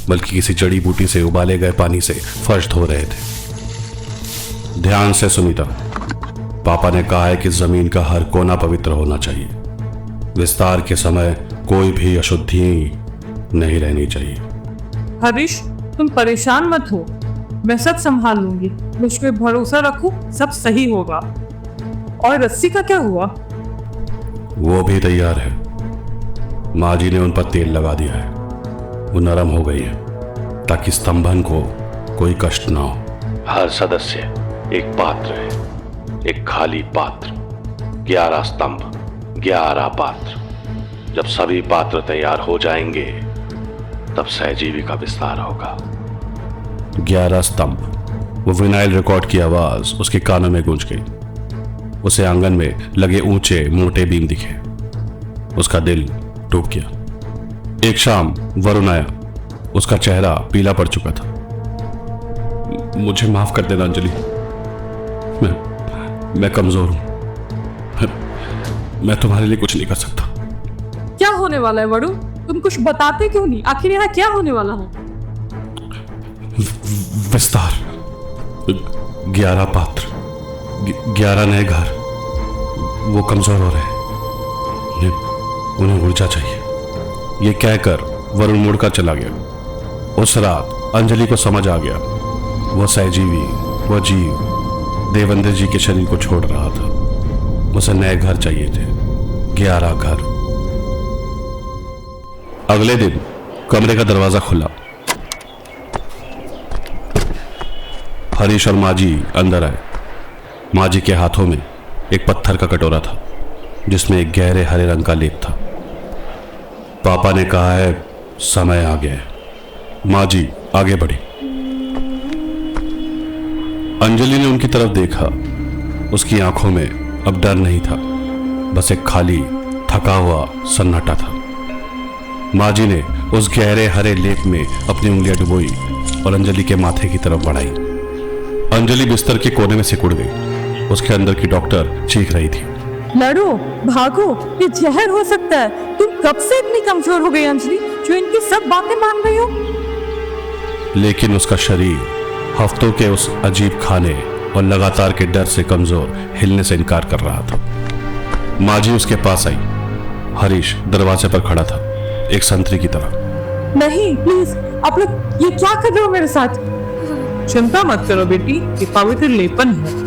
[SPEAKER 2] बल्कि किसी जड़ी बूटी से उबाले गए पानी से फर्श धो रहे थे। ध्यान से सुनीता, पापा ने कहा है कि जमीन का हर कोना पवित्र होना चाहिए। विस्तार के समय कोई भी अशुद्धि नहीं रहनी चाहिए।
[SPEAKER 4] हरीश, तुम परेशान मत हो, मैं सब संभाल लूंगी। मुझ पे भरोसा रखो, सब सही होगा। और रस्सी का क्या हुआ?
[SPEAKER 2] वो भी तैयार है। माँ जी ने उन पर तेल लगा दिया है। वो नरम हो गई है ताकि स्तंभन को कोई कष्ट ना हो। हर सदस्य एक पात्र है, एक खाली पात्र। 11 स्तंभ, 11 पात्र। जब सभी पात्र तैयार हो जाएंगे तब सहजीवी का विस्तार होगा। 11 स्तंभ। वो विनाइल रिकॉर्ड की आवाज उसके कानों में गूंज गई। उसे आंगन में लगे ऊंचे मोटे बीम दिखे। उसका दिल टूट गया। एक शाम वरुण आया। उसका चेहरा पीला पड़ चुका था। मुझे माफ कर देना अंजलि, मैं कमजोर हूं। मैं तुम्हारे लिए कुछ नहीं कर सकता।
[SPEAKER 4] क्या होने वाला है वरुण? तुम कुछ बताते क्यों नहीं? आखिर यहाँ क्या होने वाला है?
[SPEAKER 2] विस्तार, 11 पात्र, 11 नए घर। वो कमजोर हो रहे हैं, उन्हें ऊर्जा चाहिए। ये कहकर वरुण मुड़कर चला गया। उस रात अंजलि को समझ आ गया, वो सहजीवी, वो जीव देवेंद्र जी के शरीर को छोड़ रहा था। उसे नए घर चाहिए थे, 11 घर। अगले दिन कमरे का दरवाजा खुला। हरीश और माजी अंदर आए। माजी के हाथों में एक पत्थर का कटोरा था जिसमें एक गहरे हरे रंग का लेप था। पापा ने कहा है समय आ गया है। माजी आगे बढ़ी। अंजलि ने उनकी तरफ देखा। उसकी आंखों में अब डर नहीं था, बस एक खाली थका हुआ सन्नाटा था। माजी ने उस गहरे हरे लेप में अपनी उंगलियां डुबोई और अंजलि के माथे की तरफ बढ़ाई। अंजलि बिस्तर के कोने में सिकुड़ गई। उसके अंदर की डॉक्टर चीख रही थी,
[SPEAKER 3] लड़ो, भागो, ये जहर हो सकता है। तुम कब से इतनी कमजोर हो गई अंजलि, जो इनकी सब बातें मान रही हो?
[SPEAKER 2] लेकिन उसका शरीर हफ्तों के उस अजीब खाने और लगातार के डर से कमजोर हिलने से इनकार कर रहा था। माजी उसके पास आई। हरीश दरवाजे पर खड़ा था, एक संतरी की तरह।
[SPEAKER 3] नहीं, प्लीज, आप लोग ये क्या कर रहे हो मेरे साथ?
[SPEAKER 4] चिंता मत करो बेटी, ये पवित्र लेपन है।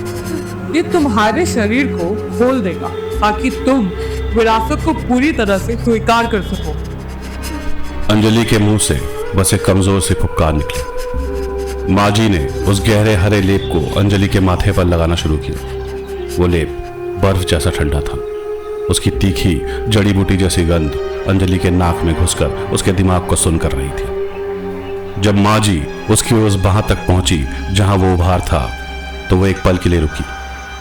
[SPEAKER 4] ये तुम्हारे शरीर को खोल देगा ताकि तुम विरासत को पूरी तरह से स्वीकार कर सको।
[SPEAKER 2] अंजलि के मुंह से बस एक कमजोर सी फुफकार निकली। माजी ने उस गहरे हरे लेप को अंजलि के माथे पर लगाना शुरू किया। वो लेप बर्फ जैसा ठंडा था। उसकी तीखी जड़ी बूटी जैसी गंध अंजलि के नाक में घुसकर उसके दिमाग को सुन कर रही थी। जब माजी उसकी उस बाह तक पहुंची जहां वो उभार था तो वो एक पल के लिए रुकी।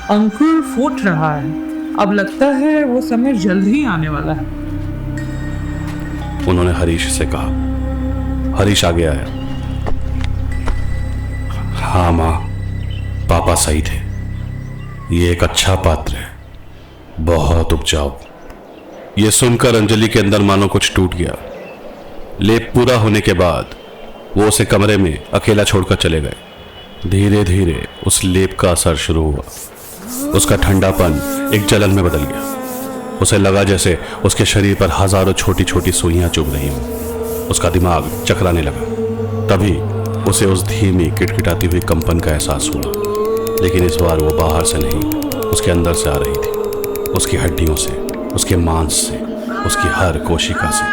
[SPEAKER 4] अंकुर फूट रहा है। अब लगता है वो समय जल्द ही आने वाला है।
[SPEAKER 2] उन्होंने हरीश से कहा। हरीश आगे आया। हाँ माँ, पापा सही थे। ये एक अच्छा पात्र है, बहुत उपजाऊ। ये सुनकर अंजलि के अंदर मानो कुछ टूट गया। लेप पूरा होने के बाद वो उसे कमरे में अकेला छोड़कर चले गए। धीरे धीरे उस लेप का असर शुरू हुआ। उसका ठंडापन एक जलन में बदल गया। उसे लगा जैसे उसके शरीर पर हजारों छोटी छोटी सुइयां चुभ रही हों। उसका दिमाग चकराने लगा। तभी उसे उस धीमी किटकिटाती हुई कंपन का एहसास हुआ, लेकिन इस बार वो बाहर से नहीं, उसके अंदर से आ रही थी। उसकी हड्डियों से, उसके मांस से, उसकी हर कोशिका से।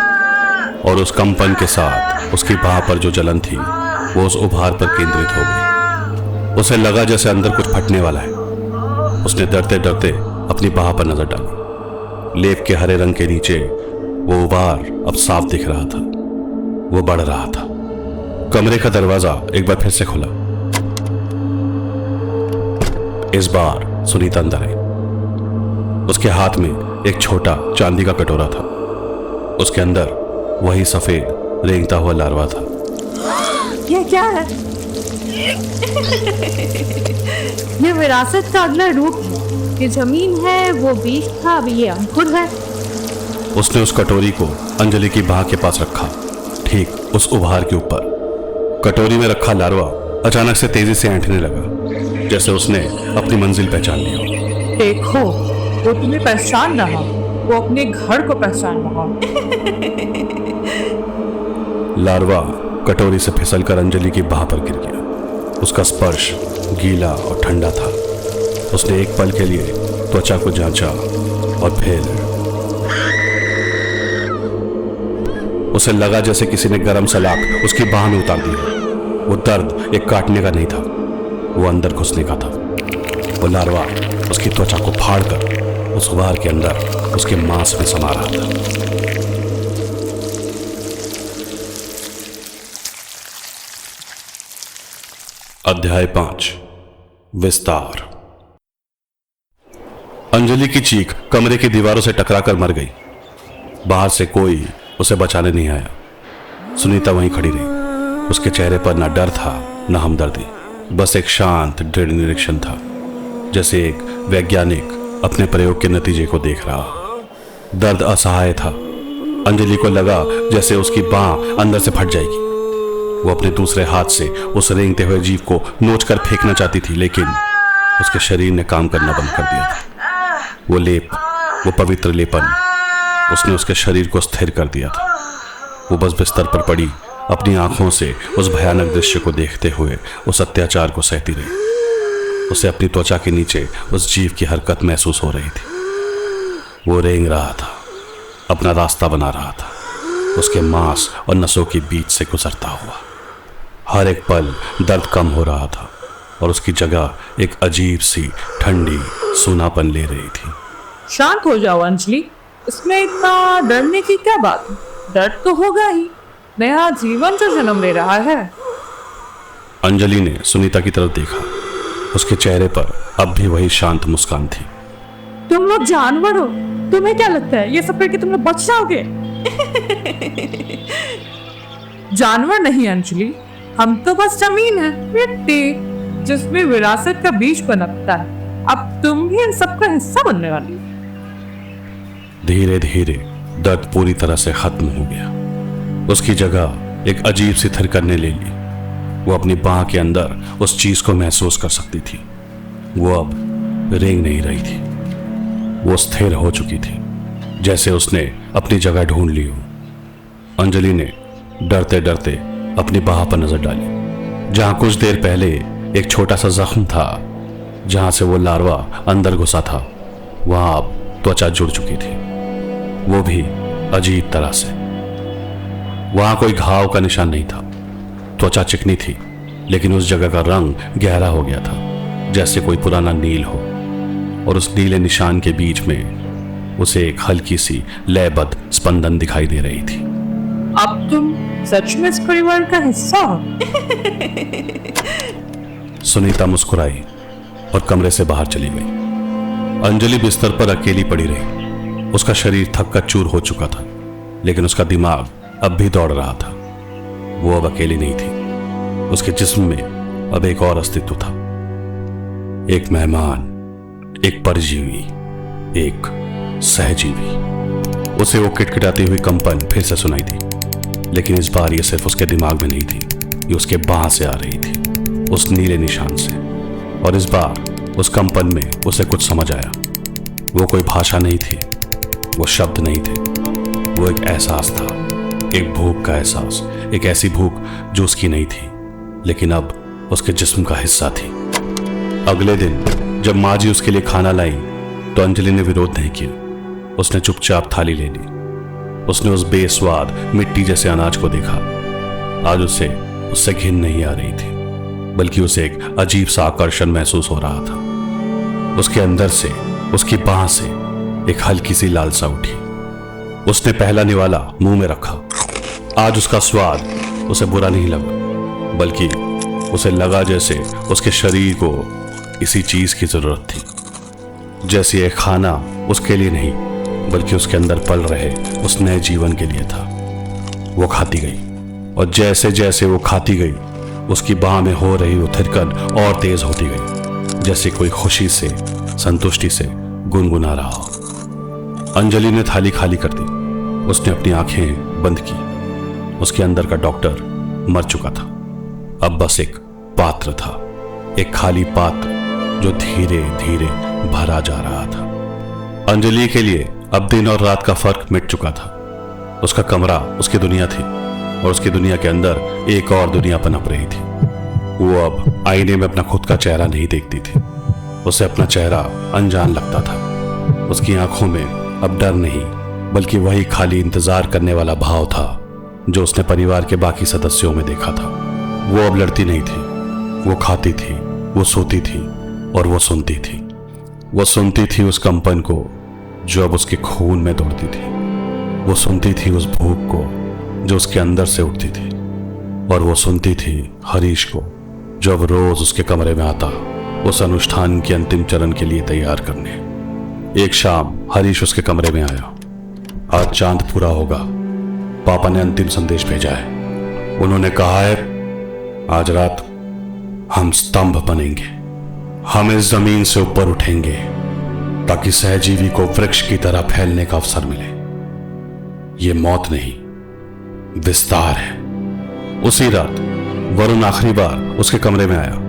[SPEAKER 2] और उस कंपन के साथ उसकी बाह पर जो जलन थी वो उस उभार पर केंद्रित हो गई। उसे लगा जैसे अंदर कुछ फटने वाला है। उसने डरते डरते अपनी बाह पर नजर डाली। लेप के हरे रंग के नीचे वो उभार अब साफ दिख रहा था। वो बढ़ रहा था। कमरे का दरवाजा एक बार फिर से खुला। इस बार सुनीता अंदर आई। उसके हाथ में एक छोटा चांदी का कटोरा था। उसके अंदर वही सफेद रेंगता हुआ लार्वा था।
[SPEAKER 3] ये क्या है? ये विरासत का अगला रूप है। ये जमीन है, वो बीज था, अभी ये अंकुर है।
[SPEAKER 2] उसने उस कटोरी को अंजलि की बाह के पास रखा, ठीक उस उभार के ऊपर। कटोरी में रखा लार्वा अचानक से तेजी से ऐंठने लगा, जैसे उसने अपनी मंजिल पहचान ली हो।
[SPEAKER 4] देखो, वो तुम्हें पहचान रहा, वो अपने घर को पहचान रहा।
[SPEAKER 2] लार्वा कटोरी से फिसलकर अंजलि की बाह पर गिर गया। उसका स्पर्श गीला और ठंडा था। उसने एक पल के लिए त्वचा को जांचा और फिर उसे लगा जैसे किसी ने गरम सलाख उसकी बाह में उतार दिया। वो दर्द एक काटने का नहीं था, वो अंदर घुसने का था। वो लार्वा उसकी त्वचा को फाड़कर उस उभार के अंदर उसके मांस में समा रहा था। अध्याय 5 विस्तार। अंजलि की चीख कमरे की दीवारों से टकराकर मर गई। बाहर से कोई उसे बचाने नहीं आया। सुनीता वहीं खड़ी रही। उसके चेहरे पर ना डर था ना हमदर्दी, बस एक शांत दृढ़ निरीक्षण था, जैसे एक वैज्ञानिक अपने प्रयोग के नतीजे को देख रहा। दर्द असहाय था। अंजलि को लगा जैसे उसकी बांह अंदर से फट जाएगी। वो अपने दूसरे हाथ से उस रेंगते हुए जीव को नोचकर फेंकना चाहती थी, लेकिन उसके शरीर ने काम करना बंद कर दिया था। वो लेप, वो पवित्र लेपन, उसने उसके शरीर को स्थिर कर दिया था। वो बस बिस्तर पर पड़ी अपनी आंखों से उस भयानक दृश्य को देखते हुए उस अत्याचार को सहती रही। उसे अपनी त्वचा के नीचे उस जीव की हरकत महसूस हो रही थी। वो रेंग रहा था, अपना रास्ता बना रहा था, उसके मांस और नसों के बीच से गुजरता हुआ। हर एक पल दर्द कम हो रहा था और उसकी जगह एक अजीब सी ठंडी सूनापन ले रही थी।
[SPEAKER 4] शांत हो जाओ अंजलि, इसमें इतना डरने की क्या बात है? दर्द तो होगा ही, नया जीवन जो जन्म ले रहा है।
[SPEAKER 2] अंजलि ने सुनीता की तरफ देखा। उसके चेहरे पर अब भी वही शांत मुस्कान थी।
[SPEAKER 3] तुम लोग जानवर हो, तुम्हें क्या लगता है ये सब करके तुम लोग बच जाओगे?
[SPEAKER 4] जानवर नहीं अंजलि, हम तो बस जमीन है, मिट्टी, जिसमें विरासत का बीज पनपता है। अब तुम भी इन सब का हिस्सा बनने वाली।
[SPEAKER 2] धीरे धीरे दर्द पूरी तरह से खत्म हो गया। उसकी जगह एक अजीब सी थिरकने ले ली। वो अपनी बाह के अंदर उस चीज को महसूस कर सकती थी। वो अब रेंग नहीं रही थी, वो स्थिर हो चुकी थी, जैसे उसने अपनी जगह ढूंढ ली हो। अंजलि ने डरते डरते अपनी बाह पर नजर डाली, जहां कुछ देर पहले एक छोटा सा जख्म था। जहां से वो लार्वा अंदर घुसा था, वहां अब त्वचा जुड़ चुकी थी, वो भी अजीब तरह से। वहां कोई घाव का निशान नहीं था। त्वचा चिकनी थी, लेकिन उस जगह का रंग गहरा हो गया था, जैसे कोई पुराना नील हो। और उस नीले निशान के बीच में उसे एक हल्की सी लयबद्ध स्पंदन दिखाई दे रही थी।
[SPEAKER 4] अब तुम सच में इस परिवार का हिस्सा हो।
[SPEAKER 2] सुनीता मुस्कुराई और कमरे से बाहर चली गई। अंजलि बिस्तर पर अकेली पड़ी रही। उसका शरीर थक कर चूर हो चुका था, लेकिन उसका दिमाग अब भी दौड़ रहा था। वो अब अकेली नहीं थी। उसके जिस्म में अब एक और अस्तित्व था, एक मेहमान, एक परजीवी, एक सहजीवी। उसे वो किटकिटाती हुई कंपन फिर से सुनाई दी, लेकिन इस बार ये सिर्फ उसके दिमाग में नहीं थी, ये उसके बाह से आ रही थी, उस नीले निशान से। और इस बार उस कंपन में उसे कुछ समझ आया। वो कोई भाषा नहीं थी, वो शब्द नहीं थे, वो एक एहसास था, एक भूख का एहसास, एक ऐसी भूख जो उसकी नहीं थी लेकिन अब उसके जिस्म का हिस्सा थी। अगले दिन जब माँ जी उसके लिए खाना लाई तो अंजलि ने विरोध नहीं किया। उसने चुपचाप थाली ले ली। उसने उस बेस्वाद मिट्टी जैसे अनाज को देखा। आज उसे उससे घिन नहीं आ रही थी, बल्कि उसे एक अजीब सा आकर्षण महसूस हो रहा था। उसके अंदर से, उसकी बाह से एक हल्की सी लालसा उठी। उसने पहला निवाला मुंह में रखा। आज उसका स्वाद उसे बुरा नहीं लगा, बल्कि उसे लगा जैसे उसके शरीर को इसी चीज की जरूरत थी। जैसे यह खाना उसके लिए नहीं, बल्कि उसके अंदर पल रहे उस नए जीवन के लिए था। वो खाती गई, और जैसे जैसे वो खाती गई, उसकी बाह में हो रही वो थिरकन और तेज होती गई, जैसे कोई खुशी से, संतुष्टि से गुनगुना रहा हो। अंजलि ने थाली खाली कर दी। उसने अपनी आंखें बंद की। उसके अंदर का डॉक्टर मर चुका था। अब बस एक पात्र था, एक खाली पात्र जो धीरे धीरे भरा जा रहा था। अंजलि के लिए अब दिन और रात का फर्क मिट चुका था। उसका कमरा उसकी दुनिया थी, और उसकी दुनिया के अंदर एक और दुनिया पनप रही थी। वो अब आईने में अपना खुद का चेहरा नहीं देखती थी। उसे अपना चेहरा अनजान लगता था। उसकी आंखों में अब डर नहीं, बल्कि वही खाली इंतजार करने वाला भाव था जो उसने परिवार के बाकी सदस्यों में देखा था। वो अब लड़ती नहीं थी, वो खाती थी, वो सोती थी, और वो सुनती थी। वो सुनती थी उस कंपन को जो अब उसके खून में दौड़ती थी। वो सुनती थी उस भूख को जो उसके अंदर से उठती थी, और वो सुनती थी हरीश को जो अब रोज उसके कमरे में आता उस अनुष्ठान के अंतिम चरण के लिए तैयार करने। एक शाम हरीश उसके कमरे में आया। आज चांद पूरा होगा, पापा ने अंतिम संदेश भेजा है। उन्होंने कहा है आज रात हम स्तंभ बनेंगे, हम इस जमीन से ऊपर उठेंगे ताकि सहजीवी को वृक्ष की तरह फैलने का अवसर मिले। ये मौत नहीं, विस्तार है। उसी रात वरुण आखिरी बार उसके कमरे में आया।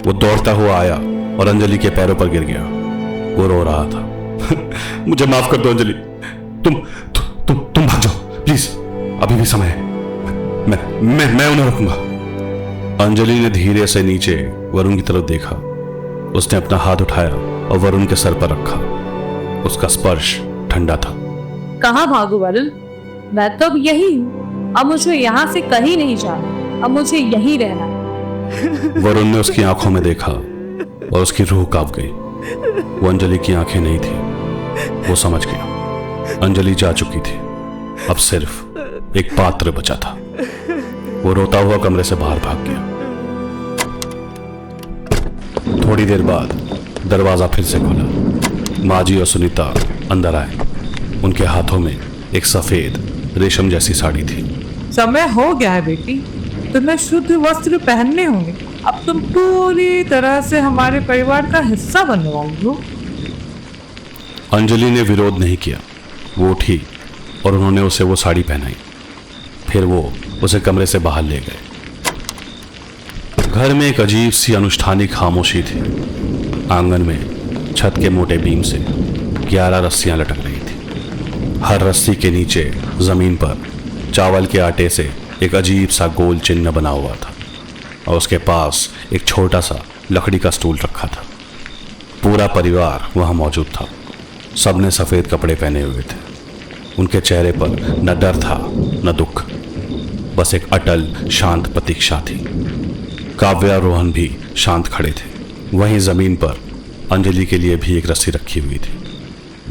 [SPEAKER 2] वो दौड़ता हुआ आया और अंजलि के पैरों पर गिर गया। वो रो रहा था। मुझे माफ कर दो अंजलि, तुम भाग जाओ प्लीज, अभी भी समय है। मैं उन्हें रखूंगा। अंजलि ने धीरे से नीचे वरुण की तरफ देखा। उसने अपना हाथ उठाया और वरुण के सर पर रखा। उसका स्पर्श ठंडा था।
[SPEAKER 3] कहाँ भागू वरुण, मैं तो अब यही हूँ। अब मुझे यहाँ से कहीं नहीं जाना, अब मुझे यहीं रहना है।
[SPEAKER 2] वरुण ने उसकी आंखों में देखा और उसकी रूह कांप गई। वो अंजलि की आंखें नहीं थी। वो समझ गया अंजलि जा चुकी थी। अब सिर्फ एक पात्र बचा था। वो रोता हुआ कमरे से बाहर भाग गया। थोड़ी देर बाद दरवाजा फिर से खुला। माजी और सुनीता अंदर आए। उनके हाथों में एक सफेद रेशम जैसी साड़ी थी।
[SPEAKER 4] समय हो गया है बेटी, तुम्हें शुद्ध वस्त्र पहनने होंगे। अब तुम पूरी तरह से हमारे परिवार का हिस्सा बनने वाली हो।
[SPEAKER 2] अंजलि ने विरोध नहीं किया। वो उठी और उन्होंने उसे वो साड़ी पहनाई। फिर वो उसे कमरे से बाहर ले गए। घर में एक अजीब सी अनुष्ठानिक खामोशी थी। आंगन में छत के मोटे बीम से 11 रस्सियां लटक रही थी। हर रस्सी के नीचे जमीन पर चावल के आटे से एक अजीब सा गोल चिन्ह बना हुआ था, और उसके पास एक छोटा सा लकड़ी का स्टूल रखा था। पूरा परिवार वहां मौजूद था। सबने सफेद कपड़े पहने हुए थे। उनके चेहरे पर न डर था न दुख, बस एक अटल शांत प्रतीक्षा थी। काव्या और रोहन भी शांत खड़े थे। वहीं जमीन पर अंजलि के लिए भी एक रस्सी रखी हुई थी,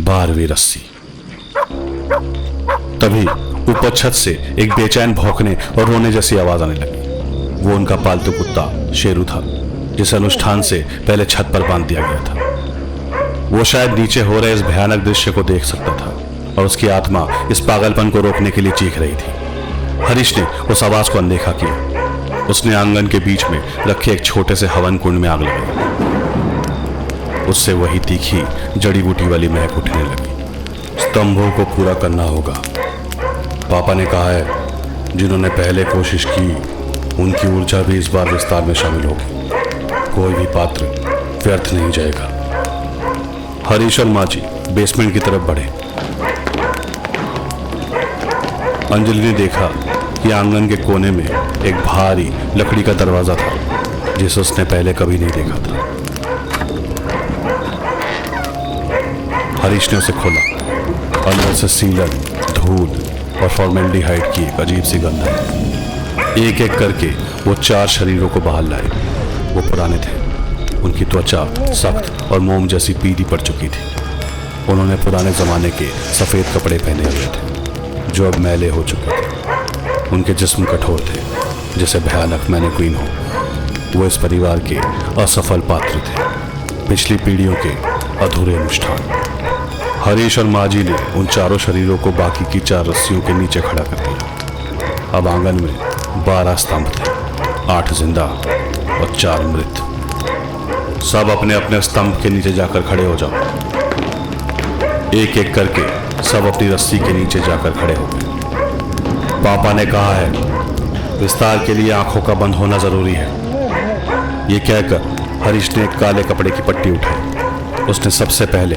[SPEAKER 2] 12वीं रस्सी। तभी ऊपर छत से एक बेचैन भौंकने और रोने जैसी आवाज आने लगी। वो उनका पालतू कुत्ता शेरू था, जिसे अनुष्ठान से पहले छत पर बांध दिया गया था। वो शायद नीचे हो रहे इस भयानक दृश्य को देख सकता था, और उसकी आत्मा इस पागलपन को रोकने के लिए चीख रही थी। हरीश ने उस आवाज को अनदेखा किया। उसने आंगन के बीच में रखे एक छोटे से हवन कुंड में आग लगाई। उससे वही तीखी जड़ी बूटी वाली महक उठने लगी। स्तंभों को पूरा करना होगा। पापा ने कहा है जिन्होंने पहले कोशिश की उनकी ऊर्जा भी इस बार विस्तार में शामिल होगी। कोई भी पात्र व्यर्थ नहीं जाएगा। हरीश और माजी बेसमेंट की तरफ बढ़े। अंजलि ने देखा कि आंगन के कोने में एक भारी लकड़ी का दरवाजा था जिसे उसने पहले कभी नहीं देखा था। हरीश ने उसे खोला। अंदर से सीलन, धूल और फॉर्मेल्डिहाइड की एक अजीब सी गंध आई। एक एक करके वो 4 शरीरों को बाहर लाए। वो पुराने थे। उनकी त्वचा सख्त और मोम जैसी पीली पड़ चुकी थी। उन्होंने पुराने जमाने के सफ़ेद कपड़े पहने हुए थे जो अब मैले हो चुके थे। उनके जिस्म कठोर थे, जैसे भयानक मैनेक्विन हो। वो इस परिवार के असफल पात्र थे, पिछली पीढ़ियों के अधूरे अनुष्ठान। हरीश और माजी ने उन 4 शरीरों को बाकी की 4 रस्सियों के नीचे खड़ा कर दिया। अब आंगन में 12 स्तंभ थे, 8 जिंदा और 4 मृत। सब अपने अपने स्तंभ के नीचे जाकर खड़े हो जाओ। एक एक करके सब अपनी रस्सी के नीचे जाकर खड़े हो गए। पापा ने कहा है विस्तार के लिए आंखों का बंद होना जरूरी है। ये कहकर हरीश ने एक काले कपड़े की पट्टी उठाई। उसने सबसे पहले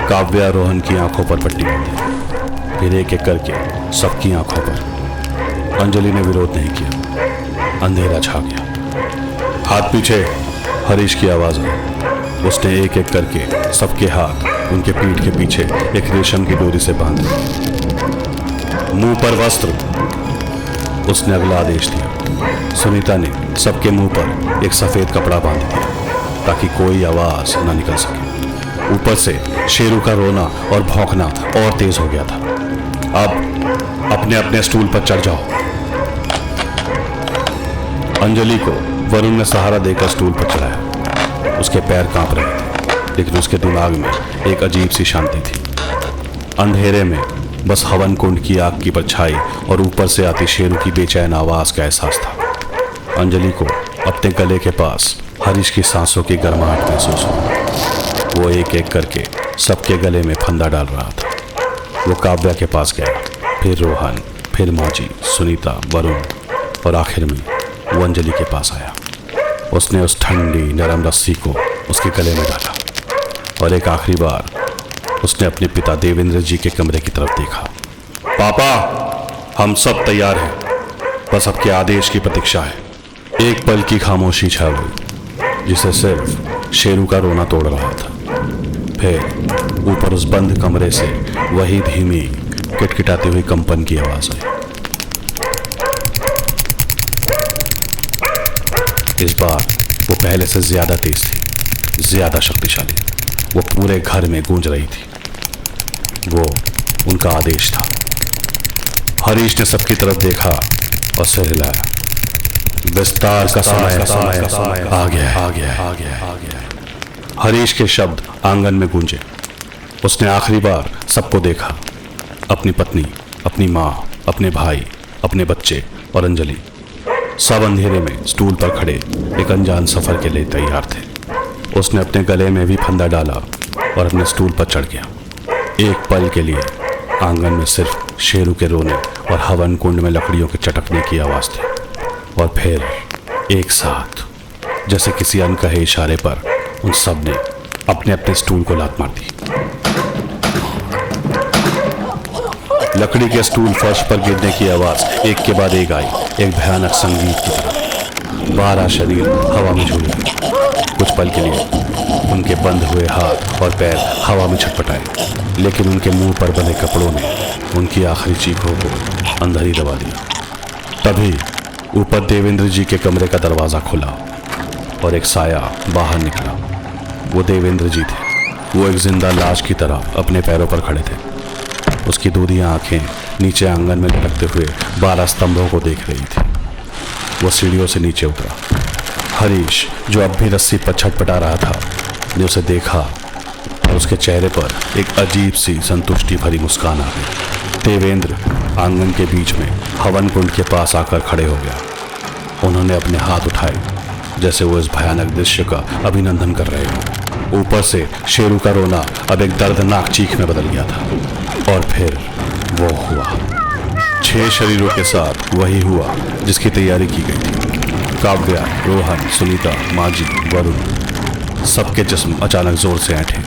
[SPEAKER 2] काव्या रोहन की आंखों पर पट्टी बांधी, फिर एक एक करके सबकी आंखों पर। अंजलि ने विरोध नहीं किया। अंधेरा छा गया। हाथ पीछे, हरीश की आवाज आई। उसने एक एक करके सबके हाथ उनके पीठ के पीछे एक रेशम की डोरी से बांध दिए। मुंह पर वस्त्र, उसने अगला आदेश दिया। सुनीता ने सबके मुंह पर एक सफेद कपड़ा बांध दिया ताकि कोई आवाज न निकल सके। ऊपर से शेरू का रोना और भौंकना और तेज हो गया था। अब अपने अपने स्टूल पर चढ़ जाओ। अंजलि को वरुण ने सहारा देकर स्टूल पर चढ़ाया। उसके पैर कांप रहे थे, लेकिन उसके दिमाग में एक अजीब सी शांति थी। अंधेरे में बस हवन कुंड की आग की परछाई और ऊपर से आती शेरू की बेचैन आवाज का एहसास था। अंजलि को अपने गले के पास हरीश की सांसों की गर्माहट महसूस हुई। वो एक एक करके सबके गले में फंदा डाल रहा था। वो काव्या के पास गया, फिर रोहन, फिर माजी, सुनीता, वरुण और आखिर में वो अंजलि के पास आया। उसने उस ठंडी नरम रस्सी को उसके गले में डाला और एक आखिरी बार उसने अपने पिता देवेंद्र जी के कमरे की तरफ देखा। पापा, हम सब तैयार हैं, बस आपके आदेश की प्रतीक्षा है। एक पल की खामोशी छा गई जिसे सिर्फ शेरू का रोना तोड़ रहा था। फिर ऊपर उस बंद कमरे से वही धीमी किटकिटाती हुई कंपन की आवाज आई। इस बार वो पहले से ज्यादा तेज थी, ज्यादा शक्तिशाली। वो पूरे घर में गूंज रही थी। वो उनका आदेश था। हरीश ने सबकी तरफ देखा और सिर हिलाया। विस्तार का समय आ गया। हरीश के शब्द आंगन में गूंजे। उसने आखिरी बार सबको देखा, अपनी पत्नी, अपनी माँ, अपने भाई, अपने बच्चे और अंजलि। सब अंधेरे में स्टूल पर खड़े एक अनजान सफर के लिए तैयार थे। उसने अपने गले में भी फंदा डाला और अपने स्टूल पर चढ़ गया। एक पल के लिए आंगन में सिर्फ शेरू के रोने और हवन कुंड में लकड़ियों के चटकने की आवाज थी, और फिर एक साथ जैसे किसी अनकहे इशारे पर उन सब ने अपने अपने स्टूल को लात मार दी। लकड़ी के स्टूल फर्श पर गिरने की आवाज एक के बाद एक आई, एक भयानक संगीत की तरह। 12 शरीर हवा में झूल गए। कुछ पल के लिए उनके बंद हुए हाथ और पैर हवा में छटपटाए, लेकिन उनके मुंह पर बंधे कपड़ों ने उनकी आखिरी चीखों को अंदर ही दबा दिया। तभी ऊपर देवेंद्र जी के कमरे का दरवाजा खुला और एक साया बाहर निकला। वो देवेंद्र जी थे। वो एक जिंदा लाश की तरह अपने पैरों पर खड़े थे। उसकी दूधियां आंखें नीचे आंगन में लटकते हुए 12 स्तंभों को देख रही थी। वो सीढ़ियों से नीचे उतरा। हरीश, जो अब भी रस्सी पर छटपटा रहा था, ने उसे देखा और उसके चेहरे पर एक अजीब सी संतुष्टि भरी मुस्कान आ गई। देवेंद्र आंगन के बीच में हवन कुंड के पास आकर खड़े हो गया। उन्होंने अपने हाथ उठाए जैसे वो इस भयानक दृश्य का अभिनंदन कर रहे हो। ऊपर से शेरू का रोना अब एक दर्दनाक चीख में बदल गया था। और फिर वो हुआ। 6 शरीरों के साथ वही हुआ जिसकी तैयारी की गई थी। काव्या, रोहन, सुनीता, माजी, वरुण, सबके जिस्म अचानक जोर से ऐंठे।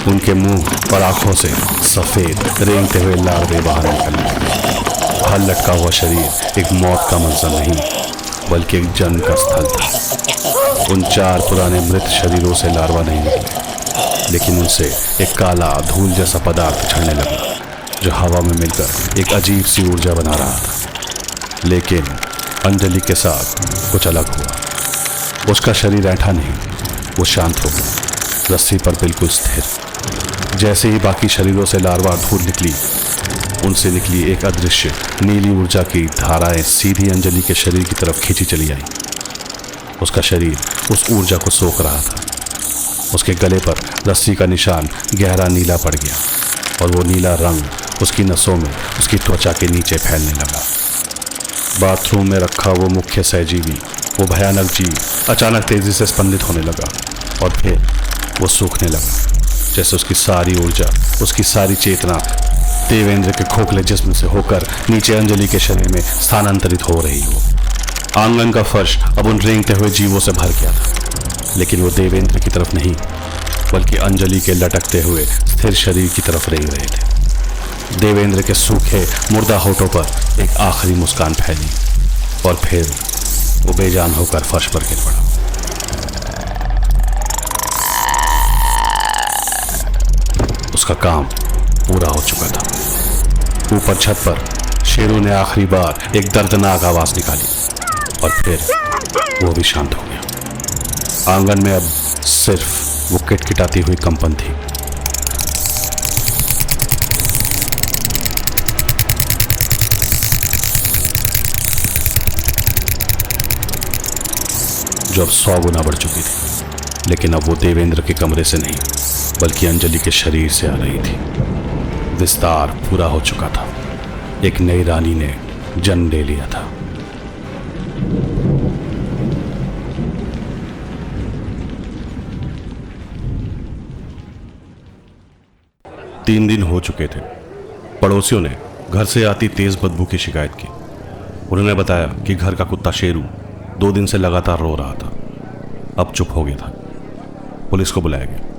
[SPEAKER 2] उनके मुंह और आंखों से सफेद रेंगते हुए लार्वे बाहर निकले। हल लटका हुआ शरीर एक मौत का मंजर नहीं बल्कि एक जन्म का स्थल था। उन 4 पुराने मृत शरीरों से लार्वा नहीं निकले, लेकिन उनसे एक काला धूल जैसा पदार्थ छड़ने लगा जो हवा में मिलकर एक अजीब सी ऊर्जा बना रहा था। लेकिन अंजलि के साथ कुछ अलग हुआ। उसका शरीर ऐठा नहीं, वो शांत हो गया, रस्सी पर बिल्कुल स्थिर। जैसे ही बाकी शरीरों से लार्वा धूल निकली, उनसे निकली एक अदृश्य नीली ऊर्जा की धाराएं सीधी अंजलि के शरीर की तरफ खींची चली आई। उसका शरीर उस ऊर्जा को सोख रहा था। उसके गले पर रस्सी का निशान गहरा नीला पड़ गया और वो नीला रंग उसकी नसों में, उसकी त्वचा के नीचे फैलने लगा। बाथरूम में रखा वो मुख्य सहजीवी, वो भयानक जीव अचानक तेजी से स्पंदित होने लगा और फिर वो सूखने लगा, जैसे उसकी सारी ऊर्जा, उसकी सारी चेतना देवेंद्र के खोखले जिस्म से होकर नीचे अंजलि के शरीर में स्थानांतरित हो रही हो। आंगन का फर्श अब उन रेंगते हुए जीवों से भर गया था, लेकिन वो देवेंद्र की तरफ नहीं बल्कि अंजलि के लटकते हुए स्थिर शरीर की तरफ रेंग रहे थे। देवेंद्र के सूखे मुर्दा होठों पर एक आखिरी मुस्कान फैली और फिर वो बेजान होकर फर्श पर गिर पड़ा। उसका काम पूरा हो चुका था। ऊपर छत पर शेरू ने आखिरी बार एक दर्दनाक आवाज निकाली और फिर वो भी शांत हो गया। आंगन में अब सिर्फ वो किटकिटाती हुई कंपन थी। जो अब 100 गुना बढ़ चुकी थी, लेकिन अब वो देवेंद्र के कमरे से नहीं बल्कि अंजलि के शरीर से आ रही थी। विस्तार पूरा हो चुका था। एक नई रानी ने जन्म ले लिया था। तीन दिन हो चुके थे। पड़ोसियों ने घर से आती तेज बदबू की शिकायत की। उन्होंने बताया कि घर का कुत्ता शेरू 2 दिन से लगातार रो रहा था। अब चुप हो गया था। पुलिस को बुलाया गया।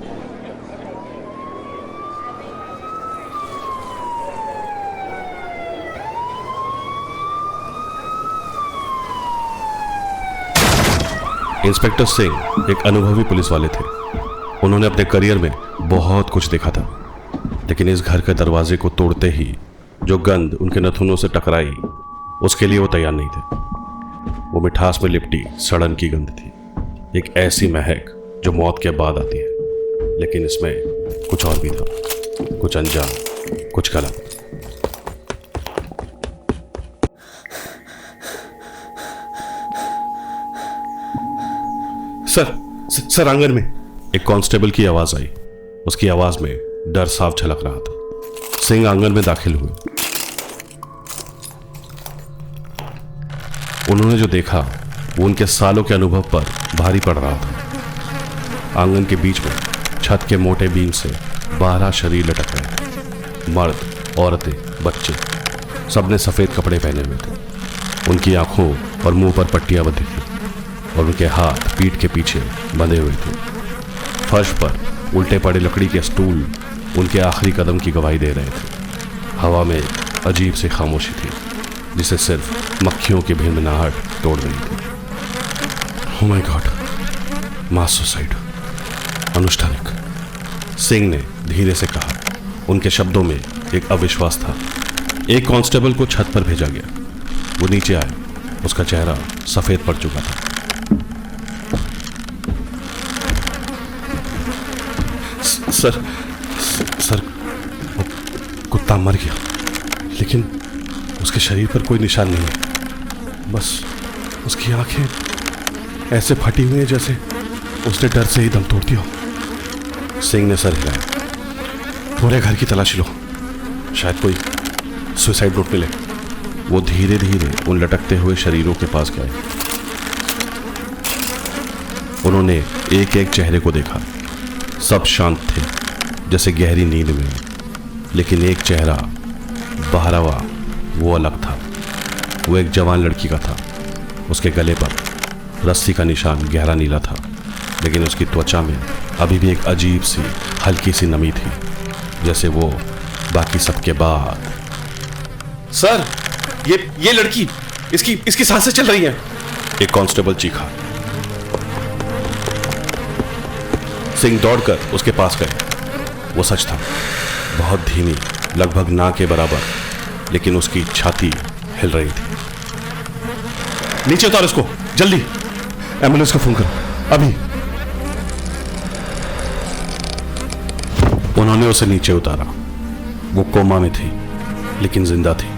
[SPEAKER 2] इंस्पेक्टर सिंह एक अनुभवी पुलिस वाले थे। उन्होंने अपने करियर में बहुत कुछ देखा था, लेकिन इस घर के दरवाजे को तोड़ते ही जो गंध उनके नथुनों से टकराई, उसके लिए वो तैयार नहीं थे। वो मिठास में लिपटी सड़न की गंध थी, एक ऐसी महक जो मौत के बाद आती है। लेकिन इसमें कुछ और भी था, कुछ अनजान, कुछ गलत। सर आंगन में, एक कांस्टेबल की आवाज आई। उसकी आवाज में डर साफ झलक रहा था। सिंह आंगन में दाखिल हुए। उन्होंने जो देखा वो उनके सालों के अनुभव पर भारी पड़ रहा था। आंगन के बीच में छत के मोटे बीम से 12 शरीर लटक रहे थे। मर्द, औरतें, बच्चे, सबने सफेद कपड़े पहने हुए थे। उनकी आंखों और मुंह पर पट्टियां बंधी थी और उनके हाथ पीठ के पीछे बंधे हुए थे। फर्श पर उल्टे पड़े लकड़ी के स्टूल उनके आखिरी कदम की गवाही दे रहे थे। हवा में अजीब सी खामोशी थी जिसे सिर्फ मक्खियों की भिनभिनाहट तोड़ रही थी। Oh my God, mass suicide, अनुष्ठानिक, सिंह ने धीरे से कहा। उनके शब्दों में एक अविश्वास था। एक कांस्टेबल को छत पर भेजा गया। वो नीचे आया। उसका चेहरा सफेद पड़ चुका था। सर वो कुत्ता मर गया, लेकिन उसके शरीर पर कोई निशान नहीं है। बस उसकी आंखें ऐसे फटी हुई हैं जैसे उसने डर से ही दम तोड़ दिया हो। सिंह ने सर हिलाया। पूरे घर की तलाशी लो, शायद सुसाइड नोट मिले। वो धीरे धीरे उन लटकते हुए शरीरों के पास गए। उन्होंने एक एक चेहरे को देखा। सब शांत थे, जैसे गहरी नींद में। लेकिन एक चेहरा, 12वां, वो अलग था। वो एक जवान लड़की का था। उसके गले पर रस्सी का निशान गहरा नीला था, लेकिन उसकी त्वचा में अभी भी एक अजीब सी हल्की सी नमी थी, जैसे वो बाकी सबके बाद।
[SPEAKER 6] सर, ये लड़की, इसकी सांसें चल रही हैं।
[SPEAKER 2] एक कांस्टेबल चीखा। सिंह दौड़कर उसके पास गए। वो सच था, बहुत धीमी, लगभग ना के बराबर, लेकिन उसकी छाती हिल रही थी।
[SPEAKER 6] नीचे उतार उसको, जल्दी। एम्बुलेंस का फोन करो, अभी।
[SPEAKER 2] उन्होंने उसे नीचे उतारा। वो कोमा में थी, लेकिन जिंदा थी।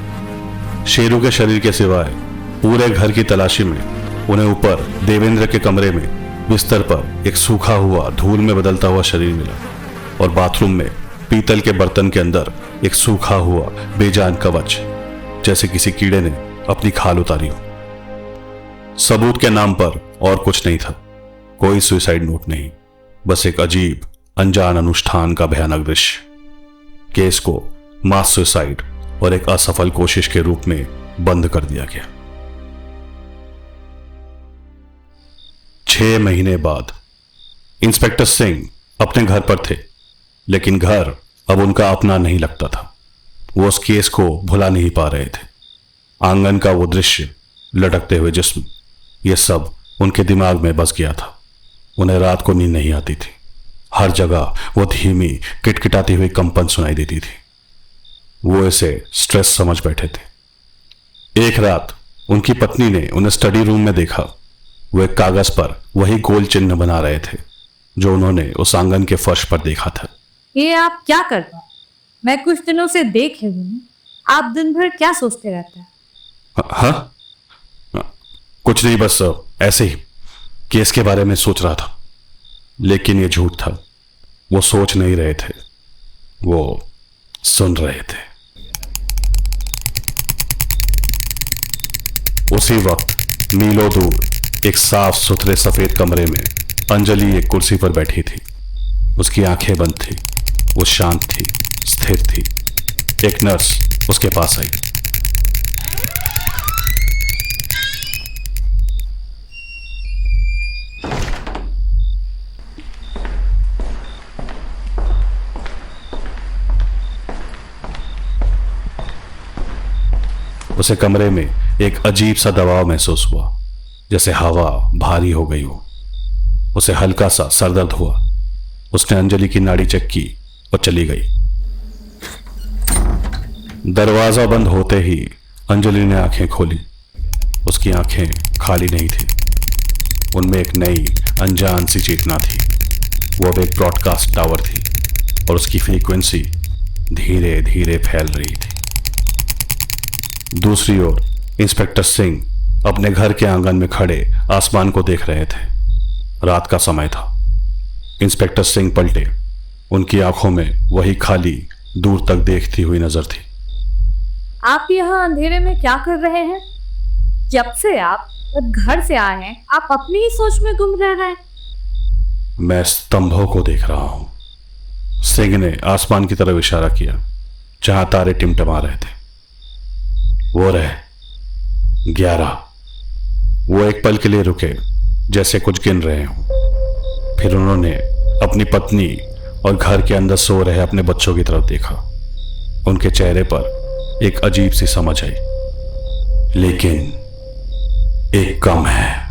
[SPEAKER 2] शेरू के शरीर के सिवाय पूरे घर की तलाशी में उन्हें ऊपर देवेंद्र के कमरे में बिस्तर पर एक सूखा हुआ, धूल में बदलता हुआ शरीर मिला, और बाथरूम में पीतल के बर्तन के अंदर एक सूखा हुआ बेजान कवच, जैसे किसी कीड़े ने अपनी खाल उतारी हो। सबूत के नाम पर और कुछ नहीं था, कोई सुसाइड नोट नहीं, बस एक अजीब अनजान अनुष्ठान का भयानक दृश्य। केस को मास सुसाइड और एक असफल कोशिश के रूप में बंद कर दिया गया। 6 महीने बाद इंस्पेक्टर सिंह अपने घर पर थे, लेकिन घर अब उनका अपना नहीं लगता था। वो उस केस को भुला नहीं पा रहे थे। आंगन का वो दृश्य, लटकते हुए जिस्म, ये सब उनके दिमाग में बस गया था। उन्हें रात को नींद नहीं आती थी। हर जगह वो धीमी किटकिटाती हुई कंपन सुनाई देती थी। वो इसे स्ट्रेस समझ बैठे थे। एक रात उनकी पत्नी ने उन्हें स्टडी रूम में देखा। वो एक कागज पर वही गोल चिन्ह बना रहे थे जो उन्होंने उस आंगन के फर्श पर देखा था।
[SPEAKER 3] ये आप क्या कर रहे हो? मैं कुछ दिनों से देख रही हूँ, आप दिन भर क्या सोचते रहते हैं?
[SPEAKER 2] हाँ, कुछ नहीं, बस ऐसे ही केस के बारे में सोच रहा था। लेकिन ये झूठ था। वो सोच नहीं रहे थे, वो सुन रहे थे। उसी वक्त मीलों दूर एक साफ सुथरे सफेद कमरे में अंजलि एक कुर्सी पर बैठी थी। उसकी आंखें बंद थी। वो शांत थी, स्थिर थी। एक नर्स उसके पास आई। उसे कमरे में एक अजीब सा दबाव महसूस हुआ, जैसे हवा भारी हो गई हो। उसे हल्का सा सरदर्द हुआ। उसने अंजलि की नाड़ी चेक की और चली गई। दरवाजा बंद होते ही अंजलि ने आंखें खोली। उसकी आंखें खाली नहीं थी, उनमें एक नई अनजान सी चेतना थी। वो अब एक ब्रॉडकास्ट टावर थी और उसकी फ्रीक्वेंसी धीरे धीरे फैल रही थी। दूसरी ओर इंस्पेक्टर सिंह अपने घर के आंगन में खड़े आसमान को देख रहे थे। रात का समय था। इंस्पेक्टर सिंह पलटे। उनकी आंखों में वही खाली, दूर तक देखती हुई नजर थी।
[SPEAKER 3] आप यहाँ अंधेरे में क्या कर रहे हैं? जब से आप घर से आए हैं, आप अपनी ही सोच में गुम रह रहे हैं।
[SPEAKER 2] मैं स्तंभों को देख रहा हूं। सिंह ने आसमान की तरफ इशारा किया, जहां तारे टिमटिमा रहे थे। वो रहे 11। वो एक पल के लिए रुके, जैसे कुछ गिन रहे हों। फिर उन्होंने अपनी पत्नी और घर के अंदर सो रहे अपने बच्चों की तरफ देखा। उनके चेहरे पर एक अजीब सी समझ आई, लेकिन एक कम है।